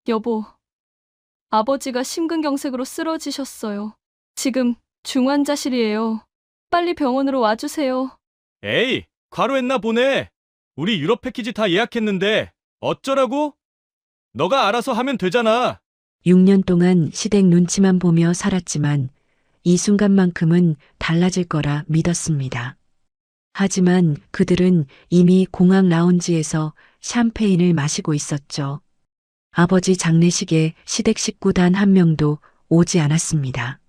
여보, 아버지가 심근경색으로 쓰러지셨어요. 지금 중환자실이에요. 빨리 병원으로 와주세요. 에이, 과로했나 보네. 우리 유럽 패키지 다 예약했는데 어쩌라고? 너가 알아서 하면 되잖아. 6년 동안 시댁 눈치만 보며 살았지만 이 순간만큼은 달라질 거라 믿었습니다. 하지만 그들은 이미 공항 라운지에서 샴페인을 마시고 있었죠. 아버지 장례식에 시댁 식구 단 한 명도 오지 않았습니다.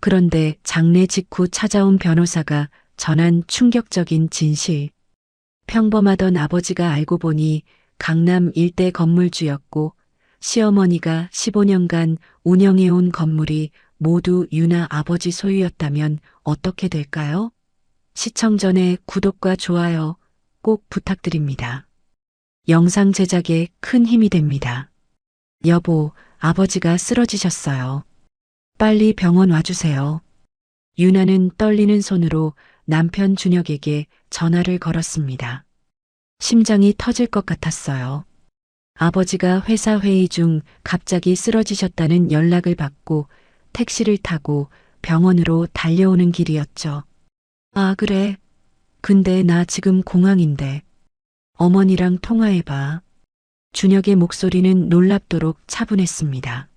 그런데 장례 직후 찾아온 변호사가 전한 충격적인 진실. 평범하던 아버지가 알고 보니 강남 일대 건물주였고 시어머니가 15년간 운영해온 건물이 모두 유나 아버지 소유였다면 어떻게 될까요? 시청 전에 구독과 좋아요 꼭 부탁드립니다. 영상 제작에 큰 힘이 됩니다. 여보, 아버지가 쓰러지셨어요. 빨리 병원 와주세요. 유나는 떨리는 손으로 남편 준혁에게 전화를 걸었습니다. 심장이 터질 것 같았어요. 아버지가 회사 회의 중 갑자기 쓰러지셨다는 연락을 받고 택시를 타고 병원으로 달려오는 길이었죠. 아, 그래. 근데 나 지금 공항인데. 어머니랑 통화해봐. 준혁의 목소리는 놀랍도록 차분했습니다.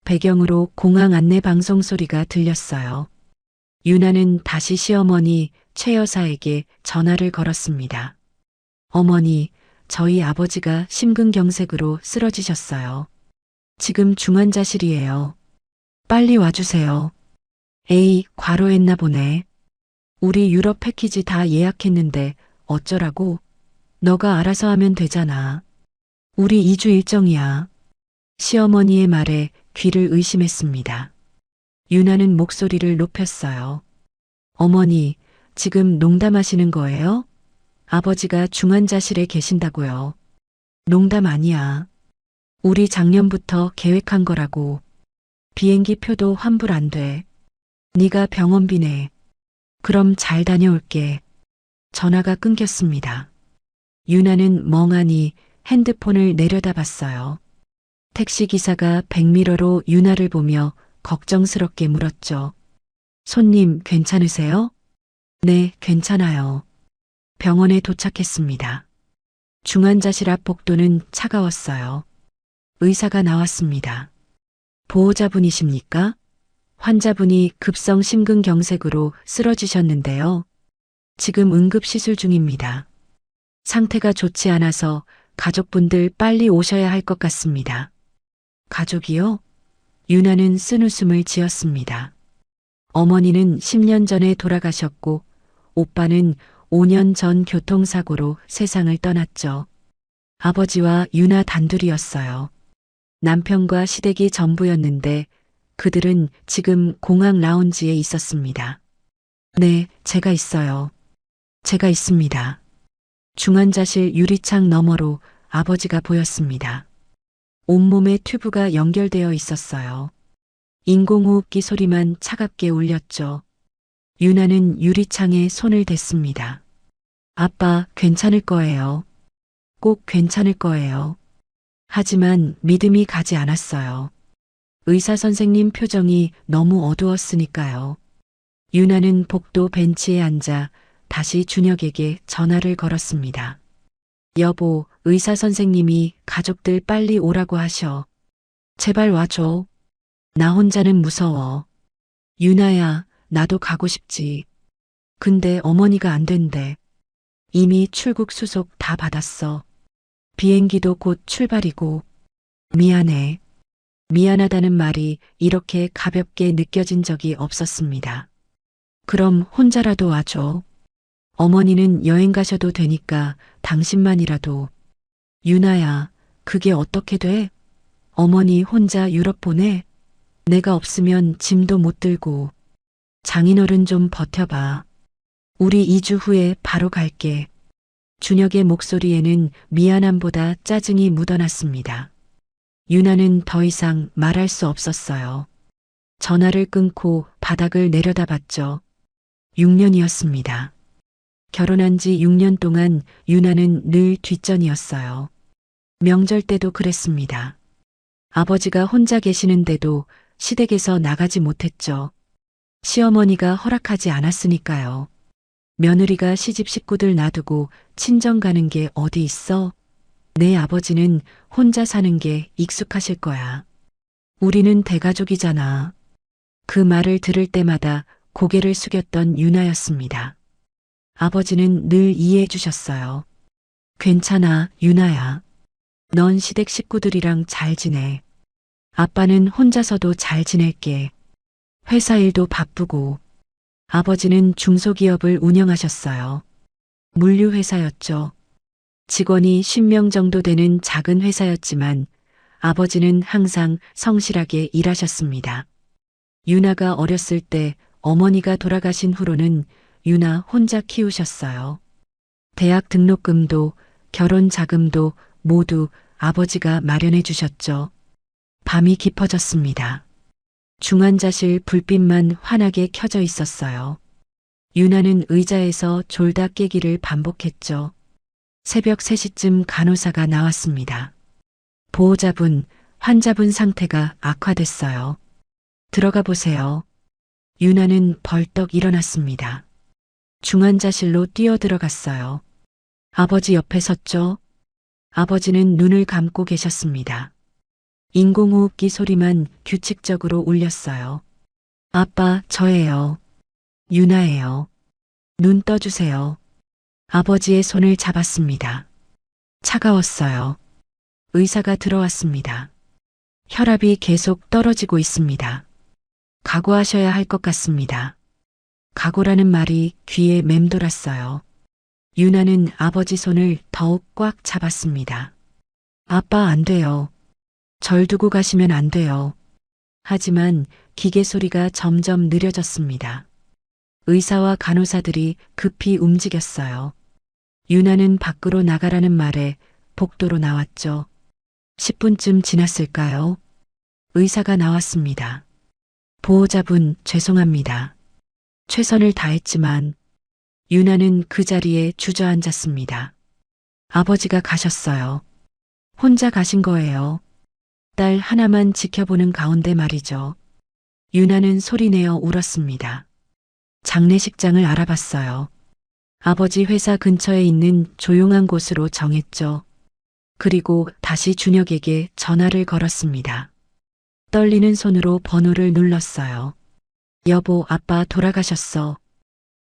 배경으로 공항 안내 방송 소리가 들렸어요. 유나는 다시 시어머니 최 여사에게 전화를 걸었습니다. 어머니, 저희 아버지가 심근경색으로 쓰러지셨어요. 지금 중환자실이에요. 빨리 와주세요. 에이, 과로했나 보네. 우리 유럽 패키지 다 예약했는데 어쩌라고? 너가 알아서 하면 되잖아. 우리 2주 일정이야. 시어머니의 말에 귀를 의심했습니다. 유나는 목소리를 높였어요. 어머니, 지금 농담하시는 거예요? 아버지가 중환자실에 계신다고요. 농담 아니야. 우리 작년부터 계획한 거라고. 비행기 표도 환불 안 돼. 네가 병원비 내. 그럼 잘 다녀올게. 전화가 끊겼습니다. 유나는 멍하니 핸드폰을 내려다봤어요. 택시기사가 백미러로 유나를 보며 걱정스럽게 물었죠. 손님 괜찮으세요? 네, 괜찮아요. 병원에 도착했습니다. 중환자실 앞 복도는 차가웠어요. 의사가 나왔습니다. 보호자분이십니까? 환자분이 급성 심근경색으로 쓰러지셨는데요. 지금 응급시술 중입니다. 상태가 좋지 않아서 가족분들 빨리 오셔야 할 것 같습니다. 가족이요? 유나는 쓴웃음을 지었습니다. 어머니는 10년 전에 돌아가셨고 오빠는 5년 전 교통사고로 세상을 떠났죠. 아버지와 유나 단둘이었어요. 남편과 시댁이 전부였는데 그들은 지금 공항 라운지에 있었습니다. 네, 제가 있어요. 제가 있습니다. 중환자실 유리창 너머로 아버지가 보였습니다. 온몸에 튜브가 연결되어 있었어요. 인공호흡기 소리만 차갑게 울렸죠. 유나는 유리창에 손을 댔습니다. 아빠, 괜찮을 거예요. 꼭 괜찮을 거예요. 하지만 믿음이 가지 않았어요. 의사 선생님 표정이 너무 어두웠으니까요. 유나는 복도 벤치에 앉아 다시 준혁에게 전화를 걸었습니다. 여보, 의사 선생님이 가족들 빨리 오라고 하셔. 제발 와줘. 나 혼자는 무서워. 유나야, 나도 가고 싶지. 근데 어머니가 안 된대. 이미 출국 수속 다 받았어. 비행기도 곧 출발이고. 미안해. 미안하다는 말이 이렇게 가볍게 느껴진 적이 없었습니다. 그럼 혼자라도 와줘. 어머니는 여행 가셔도 되니까 당신만이라도. 유나야, 그게 어떻게 돼? 어머니 혼자 유럽 보내? 내가 없으면 짐도 못 들고. 장인어른 좀 버텨봐. 우리 2주 후에 바로 갈게. 준혁의 목소리에는 미안함보다 짜증이 묻어났습니다. 유나는 더 이상 말할 수 없었어요. 전화를 끊고 바닥을 내려다봤죠. 6년이었습니다. 결혼한 지 6년 동안 유나는 늘 뒷전이었어요. 명절 때도 그랬습니다. 아버지가 혼자 계시는데도 시댁에서 나가지 못했죠. 시어머니가 허락하지 않았으니까요. 며느리가 시집 식구들 놔두고 친정 가는 게 어디 있어? 내 아버지는 혼자 사는 게 익숙하실 거야. 우리는 대가족이잖아. 그 말을 들을 때마다 고개를 숙였던 유나였습니다. 아버지는 늘 이해해 주셨어요. 괜찮아, 유나야. 넌 시댁 식구들이랑 잘 지내. 아빠는 혼자서도 잘 지낼게. 회사 일도 바쁘고. 아버지는 중소기업을 운영하셨어요. 물류회사였죠. 직원이 10명 정도 되는 작은 회사였지만 아버지는 항상 성실하게 일하셨습니다. 유나가 어렸을 때 어머니가 돌아가신 후로는 유나 혼자 키우셨어요. 대학 등록금도 결혼 자금도 모두 아버지가 마련해 주셨죠. 밤이 깊어졌습니다. 중환자실 불빛만 환하게 켜져 있었어요. 유나는 의자에서 졸다 깨기를 반복했죠. 새벽 3시쯤 간호사가 나왔습니다. 보호자분, 환자분 상태가 악화됐어요. 들어가 보세요. 유나는 벌떡 일어났습니다. 중환자실로 뛰어들어갔어요. 아버지 옆에 섰죠. 아버지는 눈을 감고 계셨습니다. 인공호흡기 소리만 규칙적으로 울렸어요. 아빠, 저예요. 유나예요. 눈 떠주세요. 아버지의 손을 잡았습니다. 차가웠어요. 의사가 들어왔습니다. 혈압이 계속 떨어지고 있습니다. 각오하셔야 할 것 같습니다. 각오라는 말이 귀에 맴돌았어요. 유나는 아버지 손을 더욱 꽉 잡았습니다. 아빠, 안 돼요. 절 두고 가시면 안 돼요. 하지만 기계 소리가 점점 느려졌습니다. 의사와 간호사들이 급히 움직였어요. 유나는 밖으로 나가라는 말에 복도로 나왔죠. 10분쯤 지났을까요? 의사가 나왔습니다. 보호자분, 죄송합니다. 최선을 다했지만 유나는 그 자리에 주저앉았습니다. 아버지가 가셨어요. 혼자 가신 거예요. 딸 하나만 지켜보는 가운데 말이죠. 유나는 소리내어 울었습니다. 장례식장을 알아봤어요. 아버지 회사 근처에 있는 조용한 곳으로 정했죠. 그리고 다시 준혁에게 전화를 걸었습니다. 떨리는 손으로 번호를 눌렀어요. 여보, 아빠 돌아가셨어.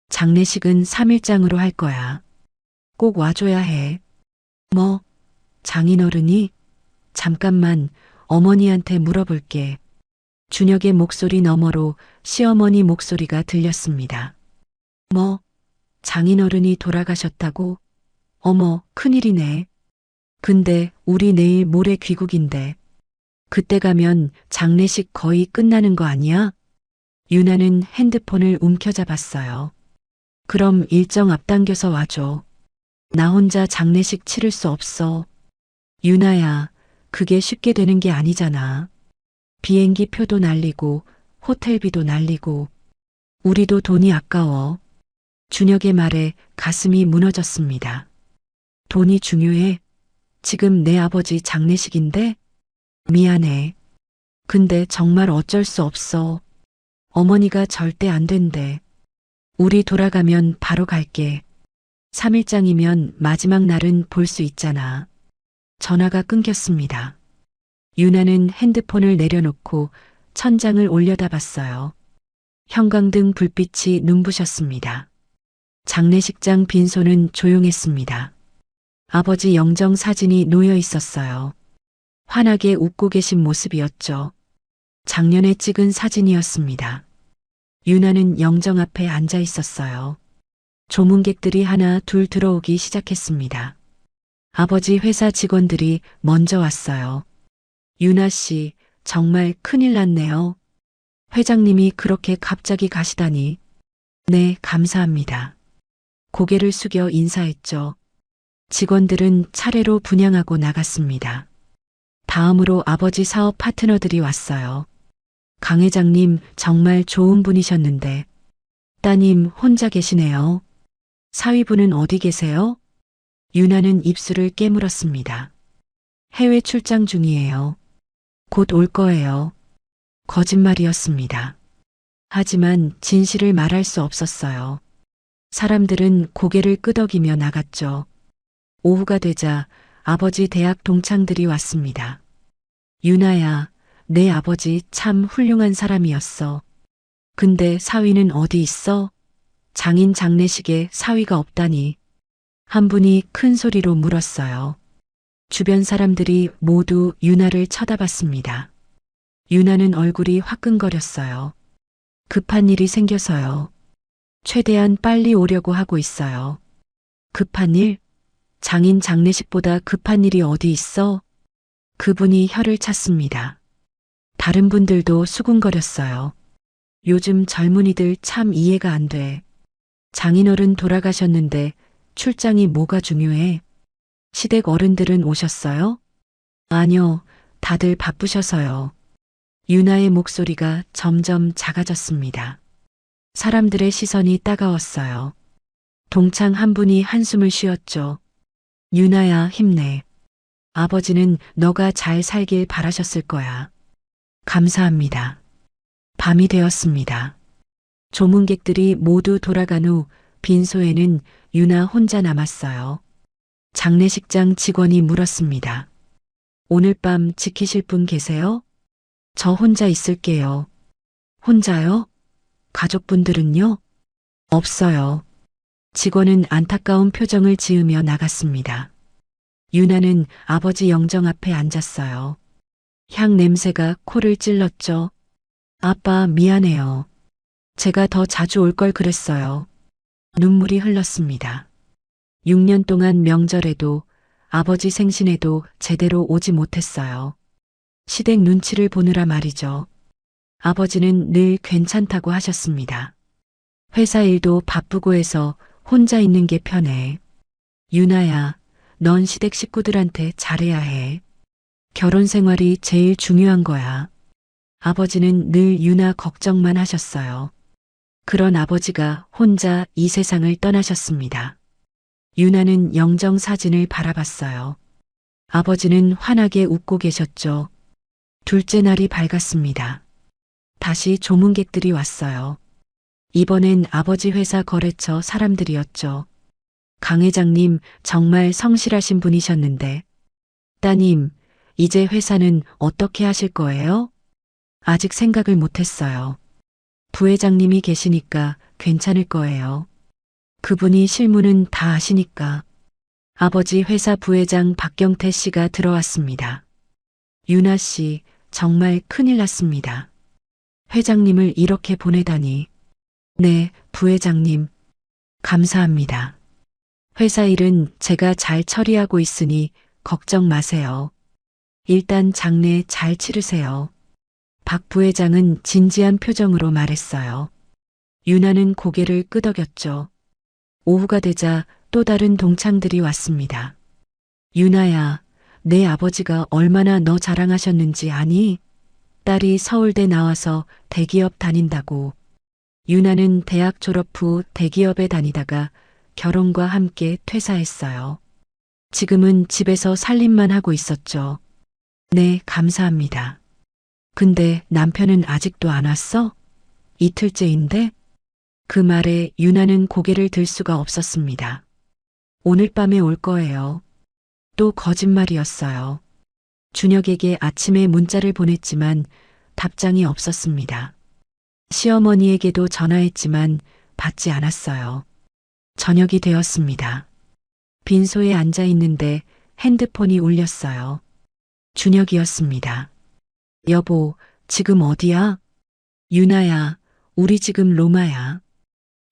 장례식은 3일장으로 할 거야. 꼭 와줘야 해. 뭐? 장인어른이? 잠깐만, 어머니한테 물어볼게. 준혁의 목소리 너머로 시어머니 목소리가 들렸습니다. 뭐? 장인어른이 돌아가셨다고? 어머, 큰일이네. 근데 우리 내일 모레 귀국인데. 그때 가면 장례식 거의 끝나는 거 아니야? 유나는 핸드폰을 움켜잡았어요. 그럼 일정 앞당겨서 와줘. 나 혼자 장례식 치를 수 없어. 유나야, 그게 쉽게 되는 게 아니잖아. 비행기 표도 날리고 호텔비도 날리고 우리도 돈이 아까워. 준혁의 말에 가슴이 무너졌습니다. 돈이 중요해? 지금 내 아버지 장례식인데? 미안해. 근데 정말 어쩔 수 없어. 어머니가 절대 안 된대. 우리 돌아가면 바로 갈게. 3일장이면 마지막 날은 볼 수 있잖아. 전화가 끊겼습니다. 유나는 핸드폰을 내려놓고 천장을 올려다봤어요. 형광등 불빛이 눈부셨습니다. 장례식장 빈소는 조용했습니다. 아버지 영정 사진이 놓여 있었어요. 환하게 웃고 계신 모습이었죠. 작년에 찍은 사진이었습니다. 유나는 영정 앞에 앉아 있었어요. 조문객들이 하나 둘 들어오기 시작했습니다. 아버지 회사 직원들이 먼저 왔어요. 유나 씨, 정말 큰일 났네요. 회장님이 그렇게 갑자기 가시다니. 네, 감사합니다. 고개를 숙여 인사했죠. 직원들은 차례로 분향하고 나갔습니다. 다음으로 아버지 사업 파트너들이 왔어요. 강 회장님 정말 좋은 분이셨는데. 따님 혼자 계시네요. 사위분은 어디 계세요? 유나는 입술을 깨물었습니다. 해외 출장 중이에요. 곧 올 거예요. 거짓말이었습니다. 하지만 진실을 말할 수 없었어요. 사람들은 고개를 끄덕이며 나갔죠. 오후가 되자 아버지 대학 동창들이 왔습니다. 유나야, 내 아버지 참 훌륭한 사람이었어. 근데 사위는 어디 있어? 장인 장례식에 사위가 없다니. 한 분이 큰 소리로 물었어요. 주변 사람들이 모두 유나를 쳐다봤습니다. 유나는 얼굴이 화끈거렸어요. 급한 일이 생겨서요. 최대한 빨리 오려고 하고 있어요. 급한 일? 장인 장례식보다 급한 일이 어디 있어? 그분이 혀를 찼습니다. 다른 분들도 수군거렸어요. 요즘 젊은이들 참 이해가 안 돼. 장인어른 돌아가셨는데 출장이 뭐가 중요해? 시댁 어른들은 오셨어요? 아니요, 다들 바쁘셔서요. 유나의 목소리가 점점 작아졌습니다. 사람들의 시선이 따가웠어요. 동창 한 분이 한숨을 쉬었죠. 유나야, 힘내. 아버지는 너가 잘 살길 바라셨을 거야. 감사합니다. 밤이 되었습니다. 조문객들이 모두 돌아간 후 빈소에는 유나 혼자 남았어요. 장례식장 직원이 물었습니다. 오늘 밤 지키실 분 계세요? 저 혼자 있을게요. 혼자요? 가족분들은요? 없어요. 직원은 안타까운 표정을 지으며 나갔습니다. 유나는 아버지 영정 앞에 앉았어요. 향 냄새가 코를 찔렀죠. 아빠, 미안해요. 제가 더 자주 올 걸 그랬어요. 눈물이 흘렀습니다. 6년 동안 명절에도 아버지 생신에도 제대로 오지 못했어요. 시댁 눈치를 보느라 말이죠. 아버지는 늘 괜찮다고 하셨습니다. 회사 일도 바쁘고 해서 혼자 있는 게 편해. 유나야, 넌 시댁 식구들한테 잘해야 해. 결혼 생활이 제일 중요한 거야. 아버지는 늘 유나 걱정만 하셨어요. 그런 아버지가 혼자 이 세상을 떠나셨습니다. 유나는 영정 사진을 바라봤어요. 아버지는 환하게 웃고 계셨죠. 둘째 날이 밝았습니다. 다시 조문객들이 왔어요. 이번엔 아버지 회사 거래처 사람들이었죠. 강 회장님 정말 성실하신 분이셨는데. 따님, 이제 회사는 어떻게 하실 거예요? 아직 생각을 못했어요. 부회장님이 계시니까 괜찮을 거예요. 그분이 실무는 다 아시니까. 아버지 회사 부회장 박경태 씨가 들어왔습니다. 유나 씨, 정말 큰일 났습니다. 회장님을 이렇게 보내다니. 네, 부회장님. 감사합니다. 회사 일은 제가 잘 처리하고 있으니 걱정 마세요. 일단 장례 잘 치르세요. 박 부회장은 진지한 표정으로 말했어요. 유나는 고개를 끄덕였죠. 오후가 되자 또 다른 동창들이 왔습니다. 유나야, 내 아버지가 얼마나 너 자랑하셨는지 아니? 딸이 서울대 나와서 대기업 다닌다고. 유나는 대학 졸업 후 대기업에 다니다가 결혼과 함께 퇴사했어요. 지금은 집에서 살림만 하고 있었죠. 네, 감사합니다. 근데 남편은 아직도 안 왔어? 이틀째인데? 그 말에 유나는 고개를 들 수가 없었습니다. 오늘 밤에 올 거예요. 또 거짓말이었어요. 준혁에게 아침에 문자를 보냈지만 답장이 없었습니다. 시어머니에게도 전화했지만 받지 않았어요. 저녁이 되었습니다. 빈소에 앉아 있는데 핸드폰이 울렸어요. 준혁이었습니다. 여보, 지금 어디야? 유나야, 우리 지금 로마야.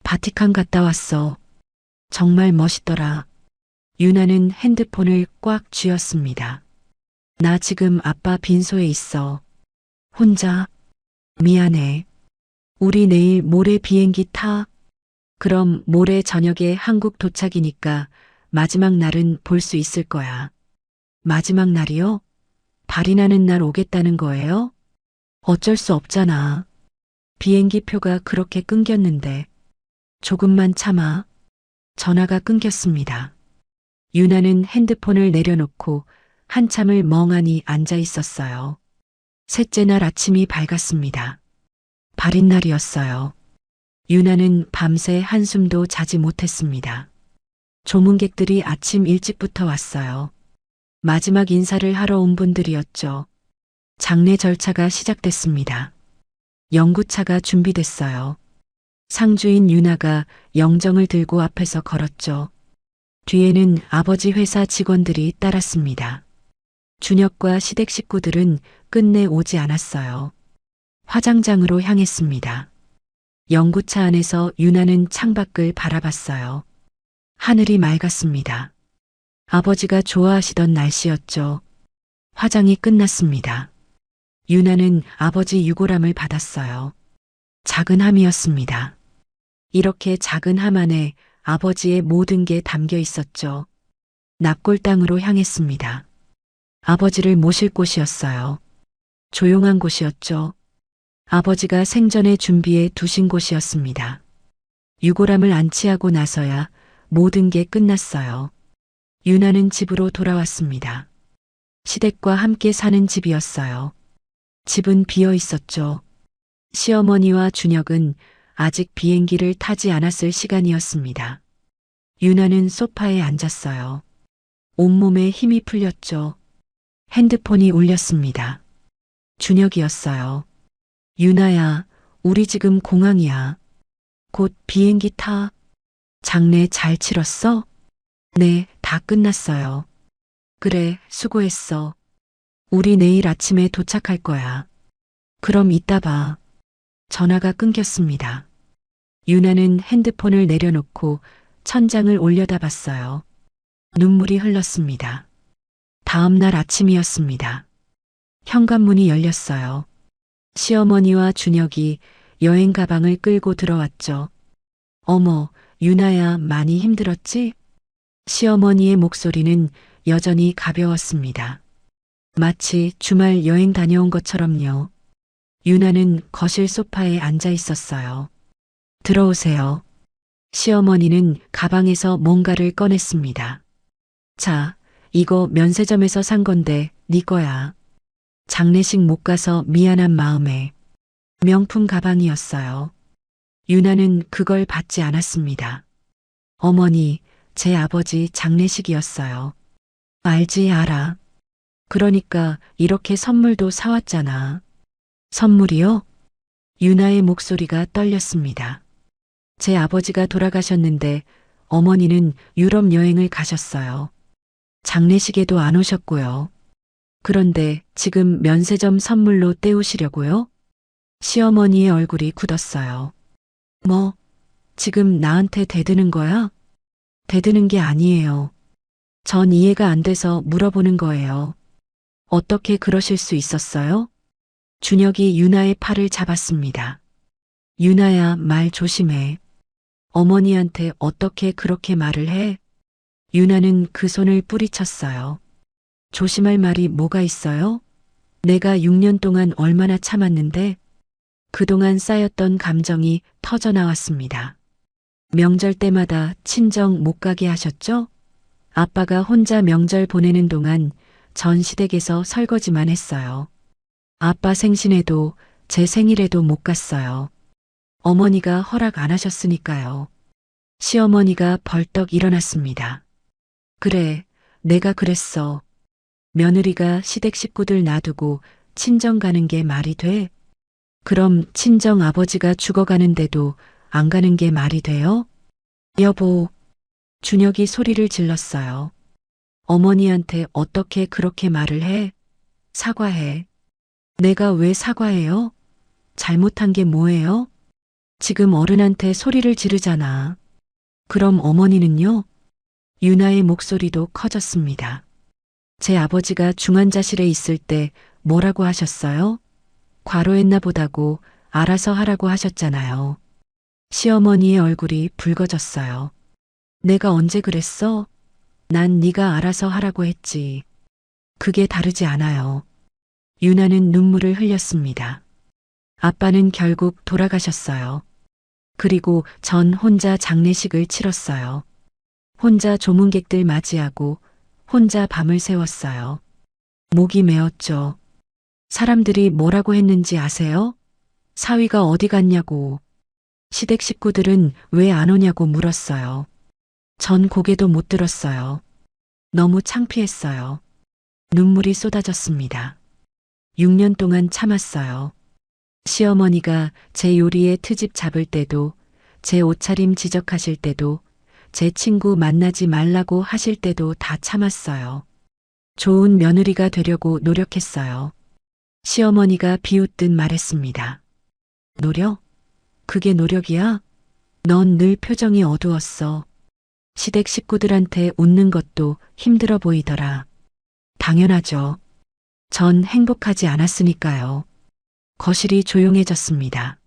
바티칸 갔다 왔어. 정말 멋있더라. 유나는 핸드폰을 꽉 쥐었습니다. 나 지금 아빠 빈소에 있어. 혼자? 미안해. 우리 내일 모레 비행기 타? 그럼 모레 저녁에 한국 도착이니까 마지막 날은 볼 수 있을 거야. 마지막 날이요? 발이 나는 날 오겠다는 거예요? 어쩔 수 없잖아. 비행기 표가 그렇게 끊겼는데. 조금만 참아. 전화가 끊겼습니다. 유나는 핸드폰을 내려놓고 한참을 멍하니 앉아 있었어요. 셋째 날 아침이 밝았습니다. 발인 날이었어요. 유나는 밤새 한숨도 자지 못했습니다. 조문객들이 아침 일찍부터 왔어요. 마지막 인사를 하러 온 분들이었죠. 장례 절차가 시작됐습니다. 영구차가 준비됐어요. 상주인 유나가 영정을 들고 앞에서 걸었죠. 뒤에는 아버지 회사 직원들이 따랐습니다. 준혁과 시댁 식구들은 끝내 오지 않았어요. 화장장으로 향했습니다. 영구차 안에서 유나는 창밖을 바라봤어요. 하늘이 맑았습니다. 아버지가 좋아하시던 날씨였죠. 화장이 끝났습니다. 유나는 아버지 유골함을 받았어요. 작은 함이었습니다. 이렇게 작은 함 안에 아버지의 모든 게 담겨 있었죠. 납골 땅으로 향했습니다. 아버지를 모실 곳이었어요. 조용한 곳이었죠. 아버지가 생전에 준비해 두신 곳이었습니다. 유골함을 안치하고 나서야 모든 게 끝났어요. 유나는 집으로 돌아왔습니다. 시댁과 함께 사는 집이었어요. 집은 비어 있었죠. 시어머니와 준혁은 아직 비행기를 타지 않았을 시간이었습니다. 유나는 소파에 앉았어요. 온몸에 힘이 풀렸죠. 핸드폰이 울렸습니다. 준혁이었어요. 유나야, 우리 지금 공항이야. 곧 비행기 타. 장례 잘 치렀어? 네, 다 끝났어요. 그래, 수고했어. 우리 내일 아침에 도착할 거야. 그럼 이따 봐. 전화가 끊겼습니다. 유나는 핸드폰을 내려놓고 천장을 올려다봤어요. 눈물이 흘렀습니다. 다음 날 아침이었습니다. 현관문이 열렸어요. 시어머니와 준혁이 여행 가방을 끌고 들어왔죠. 어머, 유나야, 많이 힘들었지? 시어머니의 목소리는 여전히 가벼웠습니다. 마치 주말 여행 다녀온 것처럼요. 유나는 거실 소파에 앉아 있었어요. 들어오세요. 시어머니는 가방에서 뭔가를 꺼냈습니다. 자, 이거 면세점에서 산 건데 네 거야. 장례식 못 가서 미안한 마음에. 명품 가방이었어요. 유나는 그걸 받지 않았습니다. 어머니, 제 아버지 장례식이었어요. 알지, 알아. 그러니까 이렇게 선물도 사왔잖아. 선물이요? 유나의 목소리가 떨렸습니다. 제 아버지가 돌아가셨는데 어머니는 유럽 여행을 가셨어요. 장례식에도 안 오셨고요. 그런데 지금 면세점 선물로 때우시려고요? 시어머니의 얼굴이 굳었어요. 뭐, 지금 나한테 대드는 거야? 대드는 게 아니에요. 전 이해가 안 돼서 물어보는 거예요. 어떻게 그러실 수 있었어요? 준혁이 유나의 팔을 잡았습니다. 유나야, 말 조심해. 어머니한테 어떻게 그렇게 말을 해? 유나는 그 손을 뿌리쳤어요. 조심할 말이 뭐가 있어요? 내가 6년 동안 얼마나 참았는데 그동안 쌓였던 감정이 터져 나왔습니다. 명절 때마다 친정 못 가게 하셨죠? 아빠가 혼자 명절 보내는 동안 전 시댁에서 설거지만 했어요. 아빠 생신에도 제 생일에도 못 갔어요. 어머니가 허락 안 하셨으니까요. 시어머니가 벌떡 일어났습니다. 그래, 내가 그랬어. 며느리가 시댁 식구들 놔두고 친정 가는 게 말이 돼? 그럼 친정 아버지가 죽어가는데도 안 가는 게 말이 돼요? 여보, 준혁이 소리를 질렀어요. 어머니한테 어떻게 그렇게 말을 해? 사과해. 내가 왜 사과해요? 잘못한 게 뭐예요? 지금 어른한테 소리를 지르잖아. 그럼 어머니는요? 유나의 목소리도 커졌습니다. 제 아버지가 중환자실에 있을 때 뭐라고 하셨어요? 과로했나 보다고 알아서 하라고 하셨잖아요. 시어머니의 얼굴이 붉어졌어요. 내가 언제 그랬어? 난 네가 알아서 하라고 했지. 그게 다르지 않아요. 유나는 눈물을 흘렸습니다. 아빠는 결국 돌아가셨어요. 그리고 전 혼자 장례식을 치렀어요. 혼자 조문객들 맞이하고 혼자 밤을 새웠어요. 목이 메었죠. 사람들이 뭐라고 했는지 아세요? 사위가 어디 갔냐고. 시댁 식구들은 왜 안 오냐고 물었어요. 전 고개도 못 들었어요. 너무 창피했어요. 눈물이 쏟아졌습니다. 6년 동안 참았어요. 시어머니가 제 요리에 트집 잡을 때도, 제 옷차림 지적하실 때도, 제 친구 만나지 말라고 하실 때도 다 참았어요. 좋은 며느리가 되려고 노력했어요. 시어머니가 비웃듯 말했습니다. 노력? 그게 노력이야? 넌 늘 표정이 어두웠어. 시댁 식구들한테 웃는 것도 힘들어 보이더라. 당연하죠. 전 행복하지 않았으니까요. 거실이 조용해졌습니다.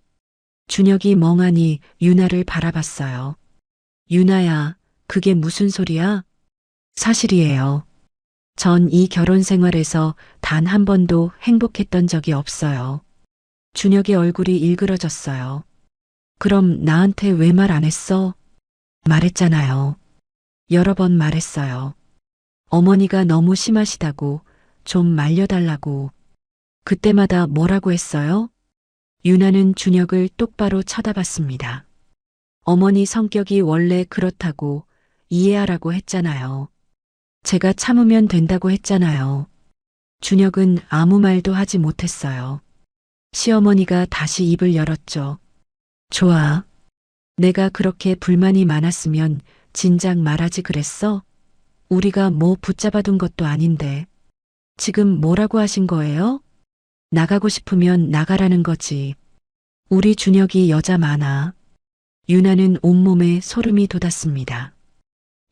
준혁이 멍하니 유나를 바라봤어요. 유나야, 그게 무슨 소리야? 사실이에요. 전 이 결혼 생활에서 단 한 번도 행복했던 적이 없어요. 준혁의 얼굴이 일그러졌어요. 그럼 나한테 왜 말 안 했어? 말했잖아요. 여러 번 말했어요. 어머니가 너무 심하시다고, 좀 말려달라고. 그때마다 뭐라고 했어요? 유나는 준혁을 똑바로 쳐다봤습니다. 어머니 성격이 원래 그렇다고 이해하라고 했잖아요. 제가 참으면 된다고 했잖아요. 준혁은 아무 말도 하지 못했어요. 시어머니가 다시 입을 열었죠. 좋아. 내가 그렇게 불만이 많았으면 진작 말하지 그랬어? 우리가 뭐 붙잡아둔 것도 아닌데. 지금 뭐라고 하신 거예요? 나가고 싶으면 나가라는 거지. 우리 준혁이 여자 많아. 유나는 온몸에 소름이 돋았습니다.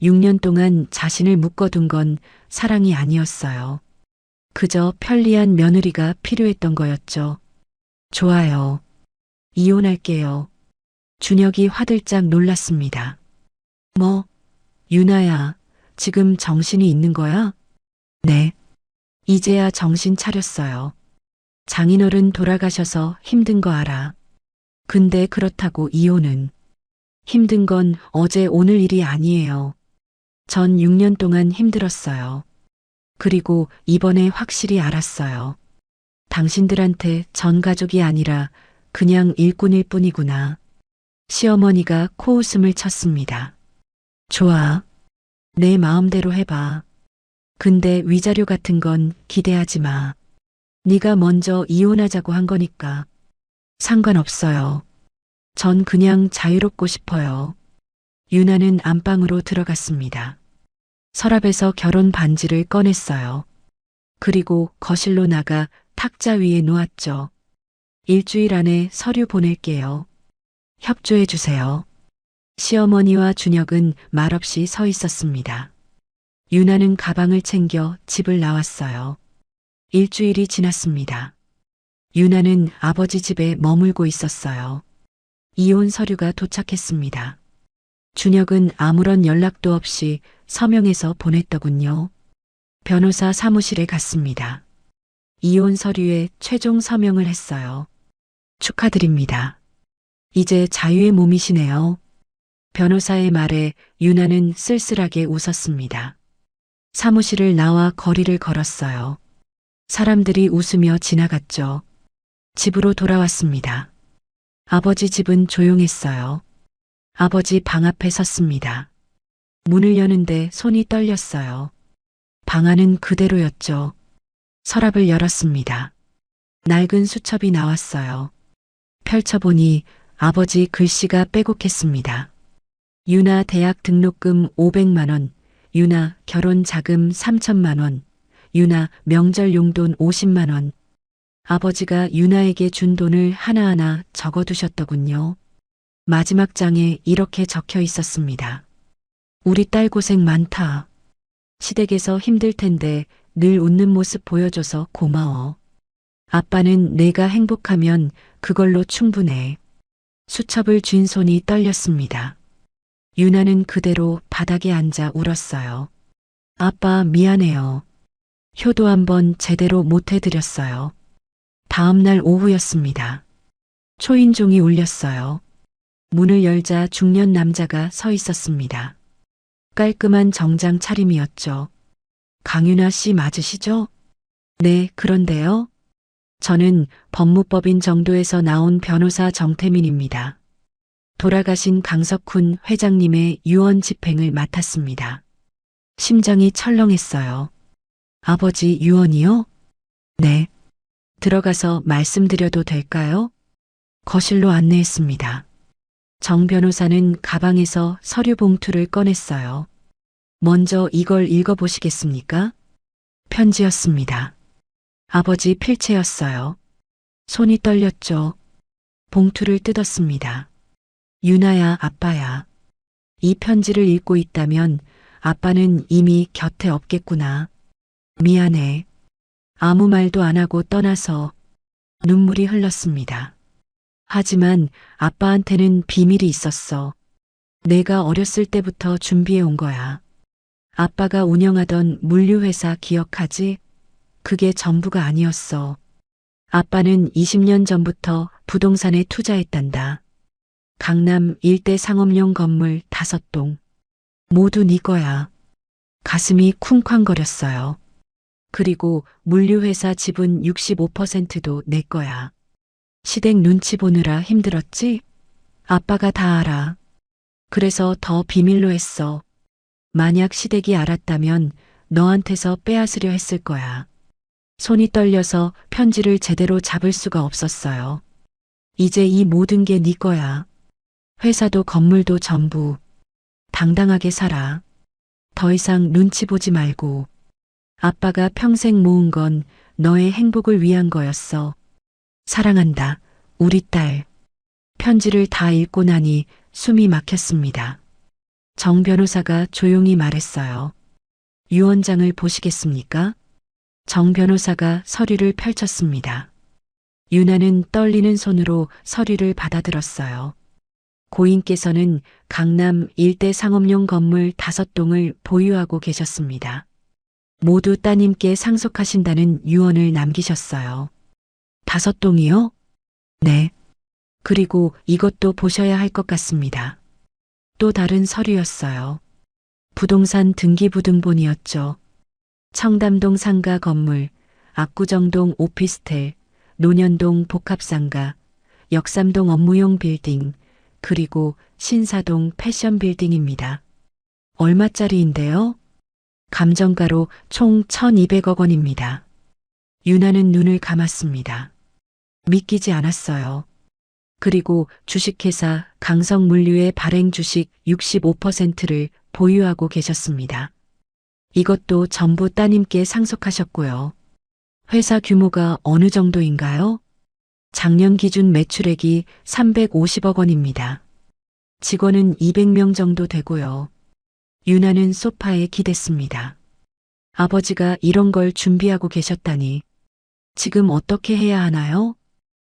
6년 동안 자신을 묶어둔 건 사랑이 아니었어요. 그저 편리한 며느리가 필요했던 거였죠. 좋아요. 이혼할게요. 준혁이 화들짝 놀랐습니다. 뭐, 유나야, 지금 정신이 있는 거야? 네. 이제야 정신 차렸어요. 장인어른 돌아가셔서 힘든 거 알아. 근데 그렇다고 이혼은. 힘든 건 어제 오늘 일이 아니에요. 전 6년 동안 힘들었어요. 그리고 이번에 확실히 알았어요. 당신들한테 전 가족이 아니라 그냥 일꾼일 뿐이구나. 시어머니가 코웃음을 쳤습니다. 좋아. 내 마음대로 해봐. 근데 위자료 같은 건 기대하지 마. 네가 먼저 이혼하자고 한 거니까. 상관없어요. 전 그냥 자유롭고 싶어요. 유나는 안방으로 들어갔습니다. 서랍에서 결혼 반지를 꺼냈어요. 그리고 거실로 나가 탁자 위에 놓았죠. 일주일 안에 서류 보낼게요. 협조해 주세요. 시어머니와 준혁은 말없이 서 있었습니다. 유나는 가방을 챙겨 집을 나왔어요. 일주일이 지났습니다. 유나는 아버지 집에 머물고 있었어요. 이혼 서류가 도착했습니다. 준혁은 아무런 연락도 없이 서명해서 보냈더군요. 변호사 사무실에 갔습니다. 이혼 서류에 최종 서명을 했어요. 축하드립니다. 이제 자유의 몸이시네요. 변호사의 말에 유나는 쓸쓸하게 웃었습니다. 사무실을 나와 거리를 걸었어요. 사람들이 웃으며 지나갔죠. 집으로 돌아왔습니다. 아버지 집은 조용했어요. 아버지 방 앞에 섰습니다. 문을 여는데 손이 떨렸어요. 방 안은 그대로였죠. 서랍을 열었습니다. 낡은 수첩이 나왔어요. 펼쳐보니 아버지 글씨가 빼곡했습니다. 유나 대학 등록금 500만 원, 유나 결혼 자금 3천만 원, 유나 명절 용돈 50만 원. 아버지가 유나에게 준 돈을 하나하나 적어두셨더군요. 마지막 장에 이렇게 적혀 있었습니다. 우리 딸 고생 많다. 시댁에서 힘들 텐데 늘 웃는 모습 보여줘서 고마워. 아빠는 내가 행복하면 그걸로 충분해. 수첩을 쥔 손이 떨렸습니다. 유나는 그대로 바닥에 앉아 울었어요. 아빠 미안해요. 효도 한번 제대로 못 해드렸어요. 다음 날 오후였습니다. 초인종이 울렸어요. 문을 열자 중년 남자가 서 있었습니다. 깔끔한 정장 차림이었죠. 강유나 씨 맞으시죠? 네, 그런데요. 저는 법무법인 정도에서 나온 변호사 정태민입니다. 돌아가신 강석훈 회장님의 유언 집행을 맡았습니다. 심장이 철렁했어요. 아버지 유언이요? 네. 들어가서 말씀드려도 될까요? 거실로 안내했습니다. 정 변호사는 가방에서 서류 봉투를 꺼냈어요. 먼저 이걸 읽어보시겠습니까? 편지였습니다. 아버지 필체였어요. 손이 떨렸죠. 봉투를 뜯었습니다. 유나야, 아빠야. 이 편지를 읽고 있다면 아빠는 이미 곁에 없겠구나. 미안해. 아무 말도 안 하고 떠나서 눈물이 흘렀습니다. 하지만 아빠한테는 비밀이 있었어. 내가 어렸을 때부터 준비해 온 거야. 아빠가 운영하던 물류회사 기억하지? 그게 전부가 아니었어. 아빠는 20년 전부터 부동산에 투자했단다. 강남 일대 상업용 건물 5동. 모두 네 거야. 가슴이 쿵쾅거렸어요. 그리고 물류회사 지분 65%도 내 거야. 시댁 눈치 보느라 힘들었지? 아빠가 다 알아. 그래서 더 비밀로 했어. 만약 시댁이 알았다면 너한테서 빼앗으려 했을 거야. 손이 떨려서 편지를 제대로 잡을 수가 없었어요. 이제 이 모든 게 네 거야. 회사도 건물도 전부. 당당하게 살아. 더 이상 눈치 보지 말고. 아빠가 평생 모은 건 너의 행복을 위한 거였어. 사랑한다, 우리 딸. 편지를 다 읽고 나니 숨이 막혔습니다. 정 변호사가 조용히 말했어요. 유언장을 보시겠습니까? 정 변호사가 서류를 펼쳤습니다. 유나는 떨리는 손으로 서류를 받아들었어요. 고인께서는 강남 일대 상업용 건물 5동을 보유하고 계셨습니다. 모두 따님께 상속하신다는 유언을 남기셨어요. 5동이요? 네. 그리고 이것도 보셔야 할 것 같습니다. 또 다른 서류였어요. 부동산 등기부등본이었죠. 청담동 상가 건물, 압구정동 오피스텔, 논현동 복합상가, 역삼동 업무용 빌딩, 그리고 신사동 패션 빌딩입니다. 얼마짜리인데요? 감정가로 총 1,200억 원입니다. 유나는 눈을 감았습니다. 믿기지 않았어요. 그리고 주식회사 강성물류의 발행 주식 65%를 보유하고 계셨습니다. 이것도 전부 따님께 상속하셨고요. 회사 규모가 어느 정도인가요? 작년 기준 매출액이 350억 원입니다. 직원은 200명 정도 되고요. 유나는 소파에 기댔습니다. 아버지가 이런 걸 준비하고 계셨다니. 지금 어떻게 해야 하나요?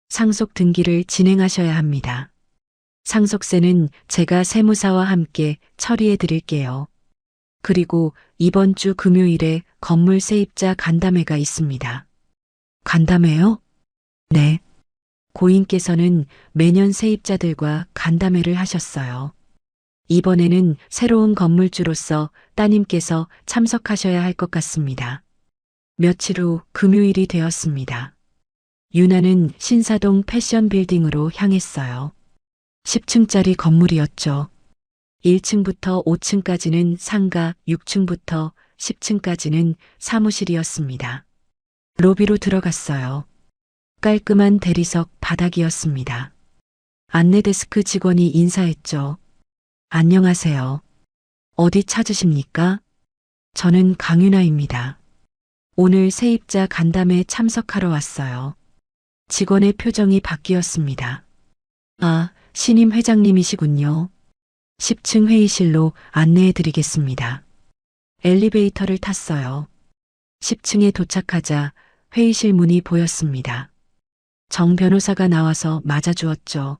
상속 등기를 진행하셔야 합니다. 상속세는 제가 세무사와 함께 처리해 드릴게요. 그리고 이번 주 금요일에 건물 세입자 간담회가 있습니다. 간담회요? 네. 고인께서는 매년 세입자들과 간담회를 하셨어요. 이번에는 새로운 건물주로서 따님께서 참석하셔야 할 것 같습니다. 며칠 후 금요일이 되었습니다. 유나는 신사동 패션 빌딩으로 향했어요. 10층짜리 건물이었죠. 1층부터 5층까지는 상가, 6층부터 10층까지는 사무실이었습니다. 로비로 들어갔어요. 깔끔한 대리석 바닥이었습니다. 안내데스크 직원이 인사했죠. 안녕하세요. 어디 찾으십니까? 저는 강윤아입니다. 오늘 세입자 간담회 참석하러 왔어요. 직원의 표정이 바뀌었습니다. 아, 신임 회장님이시군요. 10층 회의실로 안내해 드리겠습니다. 엘리베이터를 탔어요. 10층에 도착하자 회의실 문이 보였습니다. 정 변호사가 나와서 맞아주었죠.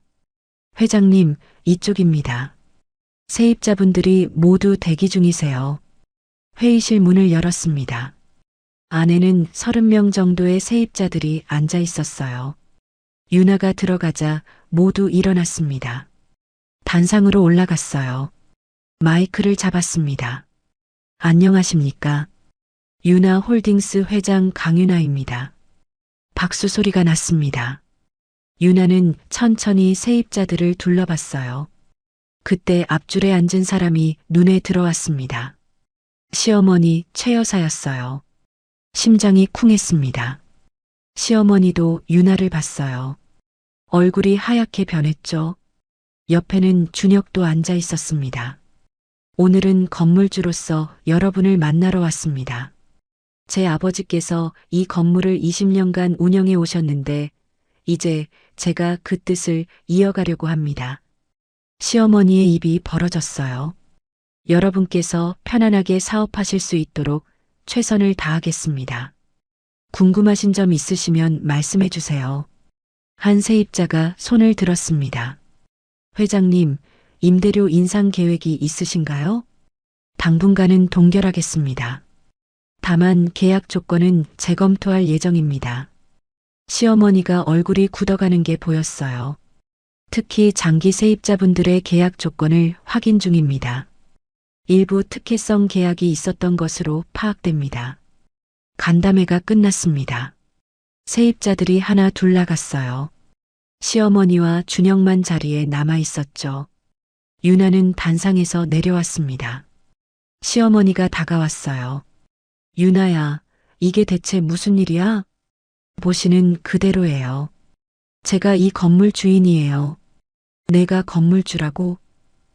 회장님, 이쪽입니다. 세입자분들이 모두 대기 중이세요. 회의실 문을 열었습니다. 안에는 30명 정도의 세입자들이 앉아 있었어요. 유나가 들어가자 모두 일어났습니다. 단상으로 올라갔어요. 마이크를 잡았습니다. 안녕하십니까? 유나 홀딩스 회장 강윤아입니다. 박수 소리가 났습니다. 유나는 천천히 세입자들을 둘러봤어요. 그때 앞줄에 앉은 사람이 눈에 들어왔습니다. 시어머니 최 여사였어요. 심장이 쿵했습니다. 시어머니도 유나를 봤어요. 얼굴이 하얗게 변했죠. 옆에는 준혁도 앉아 있었습니다. 오늘은 건물주로서 여러분을 만나러 왔습니다. 제 아버지께서 이 건물을 20년간 운영해 오셨는데 이제 제가 그 뜻을 이어가려고 합니다. 시어머니의 입이 벌어졌어요. 여러분께서 편안하게 사업하실 수 있도록 최선을 다하겠습니다. 궁금하신 점 있으시면 말씀해 주세요. 한 세입자가 손을 들었습니다. 회장님, 임대료 인상 계획이 있으신가요? 당분간은 동결하겠습니다. 다만 계약 조건은 재검토할 예정입니다. 시어머니가 얼굴이 굳어가는 게 보였어요. 특히 장기 세입자분들의 계약 조건을 확인 중입니다. 일부 특혜성 계약이 있었던 것으로 파악됩니다. 간담회가 끝났습니다. 세입자들이 하나 둘 나갔어요. 시어머니와 준혁만 자리에 남아 있었죠. 유나는 단상에서 내려왔습니다. 시어머니가 다가왔어요. 유나야, 이게 대체 무슨 일이야? 보시는 그대로예요. 제가 이 건물 주인이에요. 내가 건물주라고?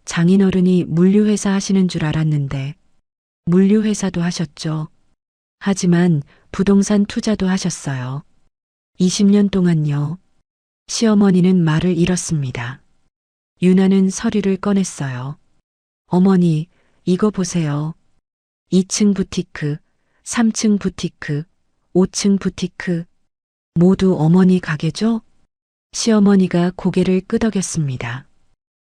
장인어른이 물류회사 하시는 줄 알았는데 물류회사도 하셨죠. 하지만 부동산 투자도 하셨어요. 20년 동안요. 시어머니는 말을 잃었습니다. 유나는 서류를 꺼냈어요. 어머니, 이거 보세요. 2층 부티크, 3층 부티크, 5층 부티크. 모두 어머니 가게죠? 시어머니가 고개를 끄덕였습니다.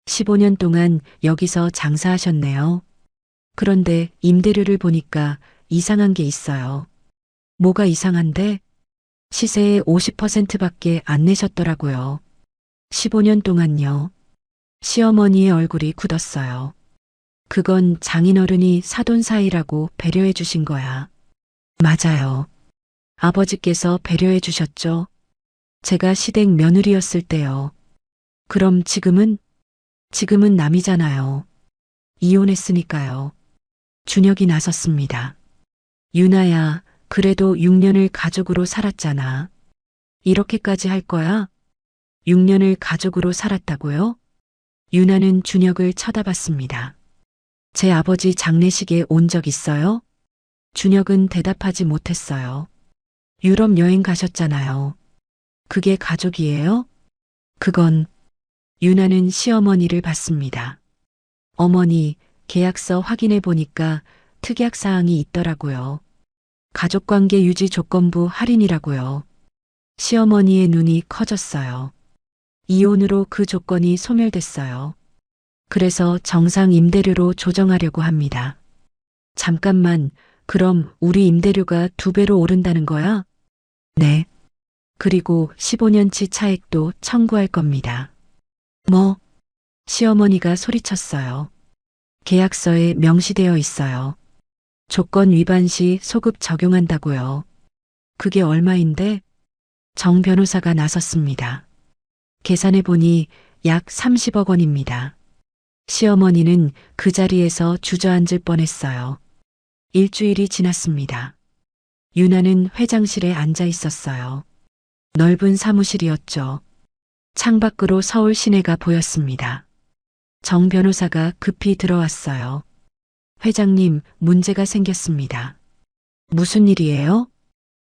15년 동안 여기서 장사하셨네요. 그런데 임대료를 보니까 이상한 게 있어요. 뭐가 이상한데? 시세의 50%밖에 안 내셨더라고요. 15년 동안요. 시어머니의 얼굴이 굳었어요. 그건 장인어른이 사돈 사이라고 배려해 주신 거야. 맞아요. 아버지께서 배려해 주셨죠. 제가 시댁 며느리였을 때요. 그럼 지금은? 지금은 남이잖아요. 이혼했으니까요. 준혁이 나섰습니다. 유나야, 그래도 6년을 가족으로 살았잖아. 이렇게까지 할 거야? 6년을 가족으로 살았다고요? 유나는 준혁을 쳐다봤습니다. 제 아버지 장례식에 온 적 있어요? 준혁은 대답하지 못했어요. 유럽 여행 가셨잖아요. 그게 가족이에요? 그건 유나는 시어머니를 봤습니다. 어머니, 계약서 확인해 보니까 특약사항이 있더라고요. 가족관계 유지 조건부 할인이라고요. 시어머니의 눈이 커졌어요. 이혼으로 그 조건이 소멸됐어요. 그래서 정상 임대료로 조정하려고 합니다. 잠깐만, 그럼 우리 임대료가 2배로 오른다는 거야? 네. 그리고 15년치 차액도 청구할 겁니다. 뭐? 시어머니가 소리쳤어요. 계약서에 명시되어 있어요. 조건 위반 시 소급 적용한다고요. 그게 얼마인데? 정 변호사가 나섰습니다. 계산해 보니 약 30억 원입니다. 시어머니는 그 자리에서 주저앉을 뻔했어요. 일주일이 지났습니다. 유나는 회장실에 앉아 있었어요. 넓은 사무실이었죠. 창밖으로 서울 시내가 보였습니다. 정 변호사가 급히 들어왔어요. 회장님, 문제가 생겼습니다. 무슨 일이에요?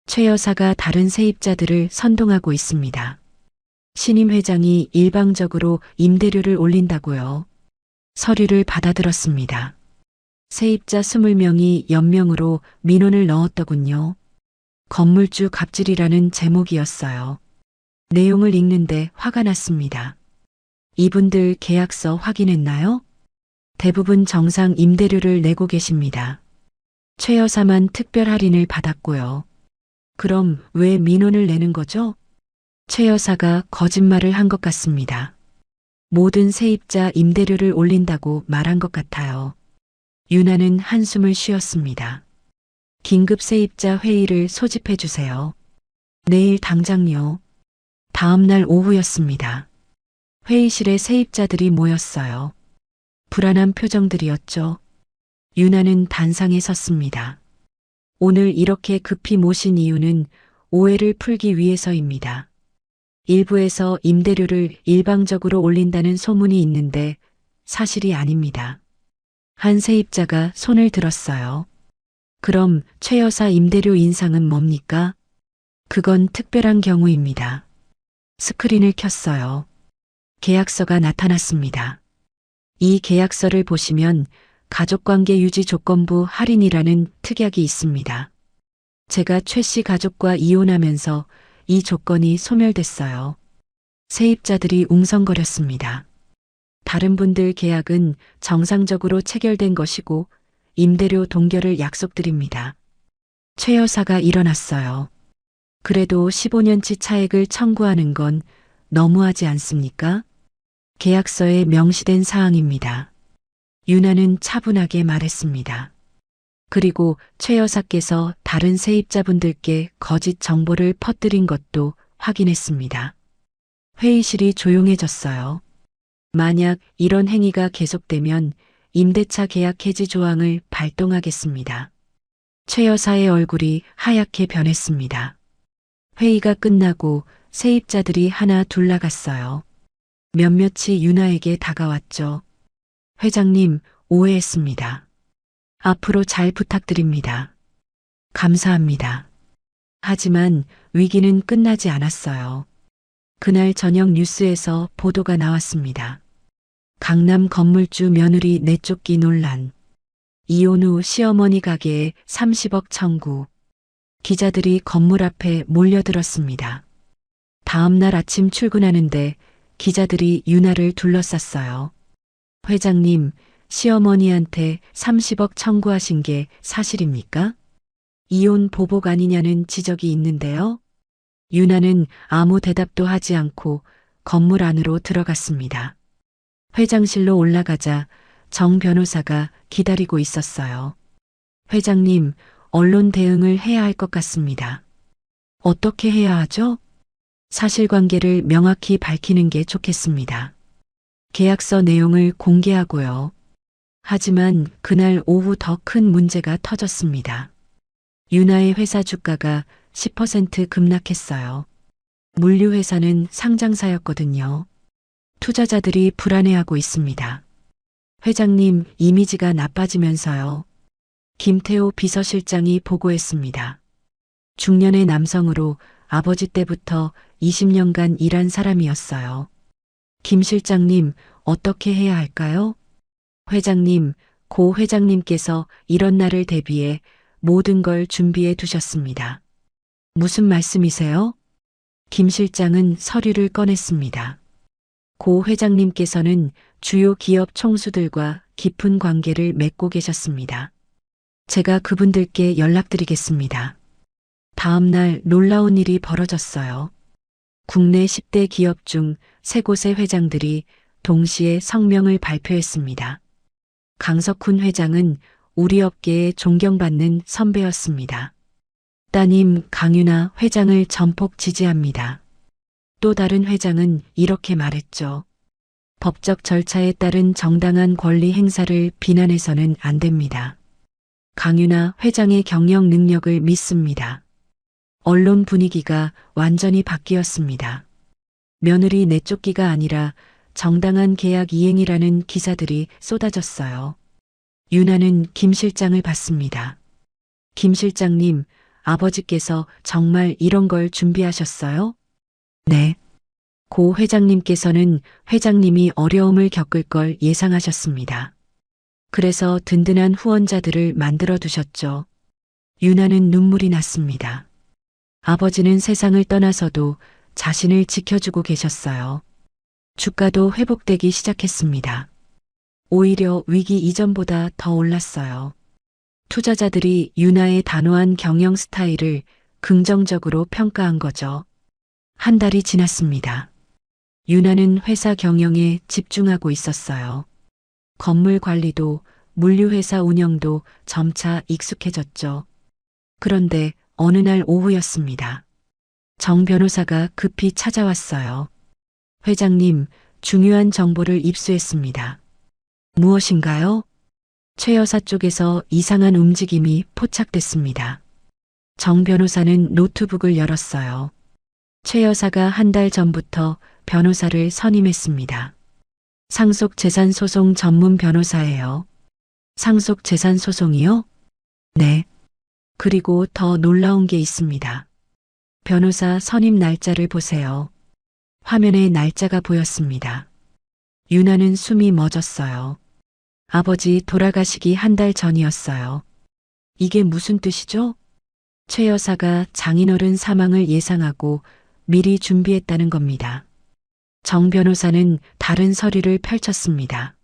최 여사가 다른 세입자들을 선동하고 있습니다. 신임 회장이 일방적으로 임대료를 올린다고요. 서류를 받아들었습니다. 세입자 20명이 연명으로 민원을 넣었더군요. 건물주 갑질이라는 제목이었어요. 내용을 읽는데 화가 났습니다. 이분들 계약서 확인했나요? 대부분 정상 임대료를 내고 계십니다. 최 여사만 특별 할인을 받았고요. 그럼 왜 민원을 내는 거죠? 최 여사가 거짓말을 한 것 같습니다. 모든 세입자 임대료를 올린다고 말한 것 같아요. 유나는 한숨을 쉬었습니다. 긴급 세입자 회의를 소집해 주세요. 내일 당장요. 다음 날 오후였습니다. 회의실에 세입자들이 모였어요. 불안한 표정들이었죠. 유나는 단상에 섰습니다. 오늘 이렇게 급히 모신 이유는 오해를 풀기 위해서입니다. 일부에서 임대료를 일방적으로 올린다는 소문이 있는데 사실이 아닙니다. 한 세입자가 손을 들었어요. 그럼 최 여사 임대료 인상은 뭡니까? 그건 특별한 경우입니다. 스크린을 켰어요. 계약서가 나타났습니다. 이 계약서를 보시면 가족관계 유지 조건부 할인이라는 특약이 있습니다. 제가 최 씨 가족과 이혼하면서 이 조건이 소멸됐어요. 세입자들이 웅성거렸습니다. 다른 분들 계약은 정상적으로 체결된 것이고 임대료 동결을 약속드립니다. 최 여사가 일어났어요. 그래도 15년치 차액을 청구하는 건 너무하지 않습니까? 계약서에 명시된 사항입니다. 유나는 차분하게 말했습니다. 그리고 최 여사께서 다른 세입자분들께 거짓 정보를 퍼뜨린 것도 확인했습니다. 회의실이 조용해졌어요. 만약 이런 행위가 계속되면 임대차 계약 해지 조항을 발동하겠습니다. 최 여사의 얼굴이 하얗게 변했습니다. 회의가 끝나고 세입자들이 하나 둘 나갔어요. 몇몇이 유나에게 다가왔죠. 회장님, 오해했습니다. 앞으로 잘 부탁드립니다. 감사합니다. 하지만 위기는 끝나지 않았어요. 그날 저녁 뉴스에서 보도가 나왔습니다. 강남 건물주 며느리 내쫓기 논란. 이혼 후 시어머니 가게에 30억 청구. 기자들이 건물 앞에 몰려들었습니다. 다음 날 아침 출근하는데 기자들이 유나를 둘러쌌어요. 회장님, 시어머니한테 30억 청구하신 게 사실입니까? 이혼 보복 아니냐는 지적이 있는데요. 유나는 아무 대답도 하지 않고 건물 안으로 들어갔습니다. 회장실로 올라가자 정 변호사가 기다리고 있었어요. 회장님, 언론 대응을 해야 할 것 같습니다. 어떻게 해야 하죠? 사실관계를 명확히 밝히는 게 좋겠습니다. 계약서 내용을 공개하고요. 하지만 그날 오후 더 큰 문제가 터졌습니다. 유나의 회사 주가가 10% 급락했어요. 물류회사는 상장사였거든요. 투자자들이 불안해하고 있습니다. 회장님, 이미지가 나빠지면서요. 김태호 비서실장이 보고했습니다. 중년의 남성으로 아버지 때부터 20년간 일한 사람이었어요. 김 실장님, 어떻게 해야 할까요? 회장님, 고 회장님께서 이런 날을 대비해 모든 걸 준비해 두셨습니다. 무슨 말씀이세요? 김 실장은 서류를 꺼냈습니다. 고 회장님께서는 주요 기업 총수들과 깊은 관계를 맺고 계셨습니다. 제가 그분들께 연락드리겠습니다. 다음 날 놀라운 일이 벌어졌어요. 국내 10대 기업 중 3곳의 회장들이 동시에 성명을 발표했습니다. 강석훈 회장은 우리 업계에 존경받는 선배였습니다. 따님 강유나 회장을 전폭 지지합니다. 또 다른 회장은 이렇게 말했죠. 법적 절차에 따른 정당한 권리 행사를 비난해서는 안 됩니다. 강유나 회장의 경영 능력을 믿습니다. 언론 분위기가 완전히 바뀌었습니다. 며느리 내쫓기가 아니라 정당한 계약 이행이라는 기사들이 쏟아졌어요. 유나는 김 실장을 봤습니다. 김 실장님, 아버지께서 정말 이런 걸 준비하셨어요? 네. 고 회장님께서는 회장님이 어려움을 겪을 걸 예상하셨습니다. 그래서 든든한 후원자들을 만들어 두셨죠. 유나는 눈물이 났습니다. 아버지는 세상을 떠나서도 자신을 지켜주고 계셨어요. 주가도 회복되기 시작했습니다. 오히려 위기 이전보다 더 올랐어요. 투자자들이 유나의 단호한 경영 스타일을 긍정적으로 평가한 거죠. 한 달이 지났습니다. 유나는 회사 경영에 집중하고 있었어요. 건물 관리도 물류회사 운영도 점차 익숙해졌죠. 그런데 어느 날 오후였습니다. 정 변호사가 급히 찾아왔어요. 회장님, 중요한 정보를 입수했습니다. 무엇인가요? 최 여사 쪽에서 이상한 움직임이 포착됐습니다. 정 변호사는 노트북을 열었어요. 최 여사가 한 달 전부터 변호사를 선임했습니다. 상속재산소송 전문 변호사예요. 상속재산소송이요? 네. 그리고 더 놀라운 게 있습니다. 변호사 선임 날짜를 보세요. 화면에 날짜가 보였습니다. 유나는 숨이 멎었어요. 아버지 돌아가시기 한 달 전이었어요. 이게 무슨 뜻이죠? 최 여사가 장인어른 사망을 예상하고 미리 준비했다는 겁니다. 정 변호사는 다른 서류를 펼쳤습니다.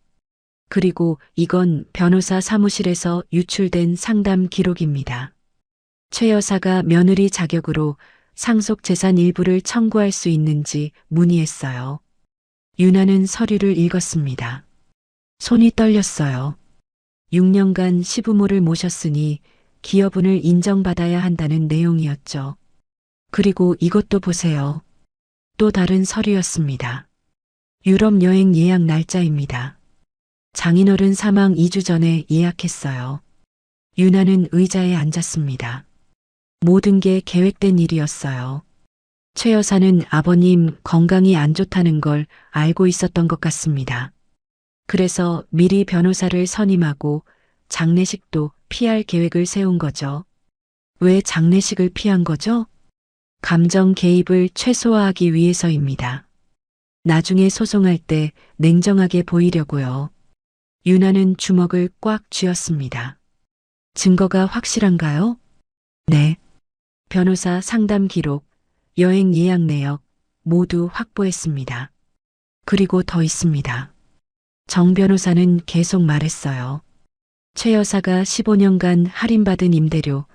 그리고 이건 변호사 사무실에서 유출된 상담 기록입니다. 최 여사가 며느리 자격으로 상속재산 일부를 청구할 수 있는지 문의했어요. 유나는 서류를 읽었습니다. 손이 떨렸어요. 6년간 시부모를 모셨으니 기여분을 인정받아야 한다는 내용이었죠. 그리고 이것도 보세요. 또 다른 서류였습니다. 유럽 여행 예약 날짜입니다. 장인어른 사망 2주 전에 예약했어요. 유나는 의자에 앉았습니다. 모든 게 계획된 일이었어요. 최 여사는 아버님 건강이 안 좋다는 걸 알고 있었던 것 같습니다. 그래서 미리 변호사를 선임하고 장례식도 피할 계획을 세운 거죠. 왜 장례식을 피한 거죠? 감정 개입을 최소화하기 위해서입니다. 나중에 소송할 때 냉정하게 보이려고요. 유나는 주먹을 꽉 쥐었습니다. 증거가 확실한가요? 네. 변호사 상담 기록, 여행 예약 내역 모두 확보했습니다. 그리고 더 있습니다. 정 변호사는 계속 말했어요. 최 여사가 15년간 할인받은 임대료,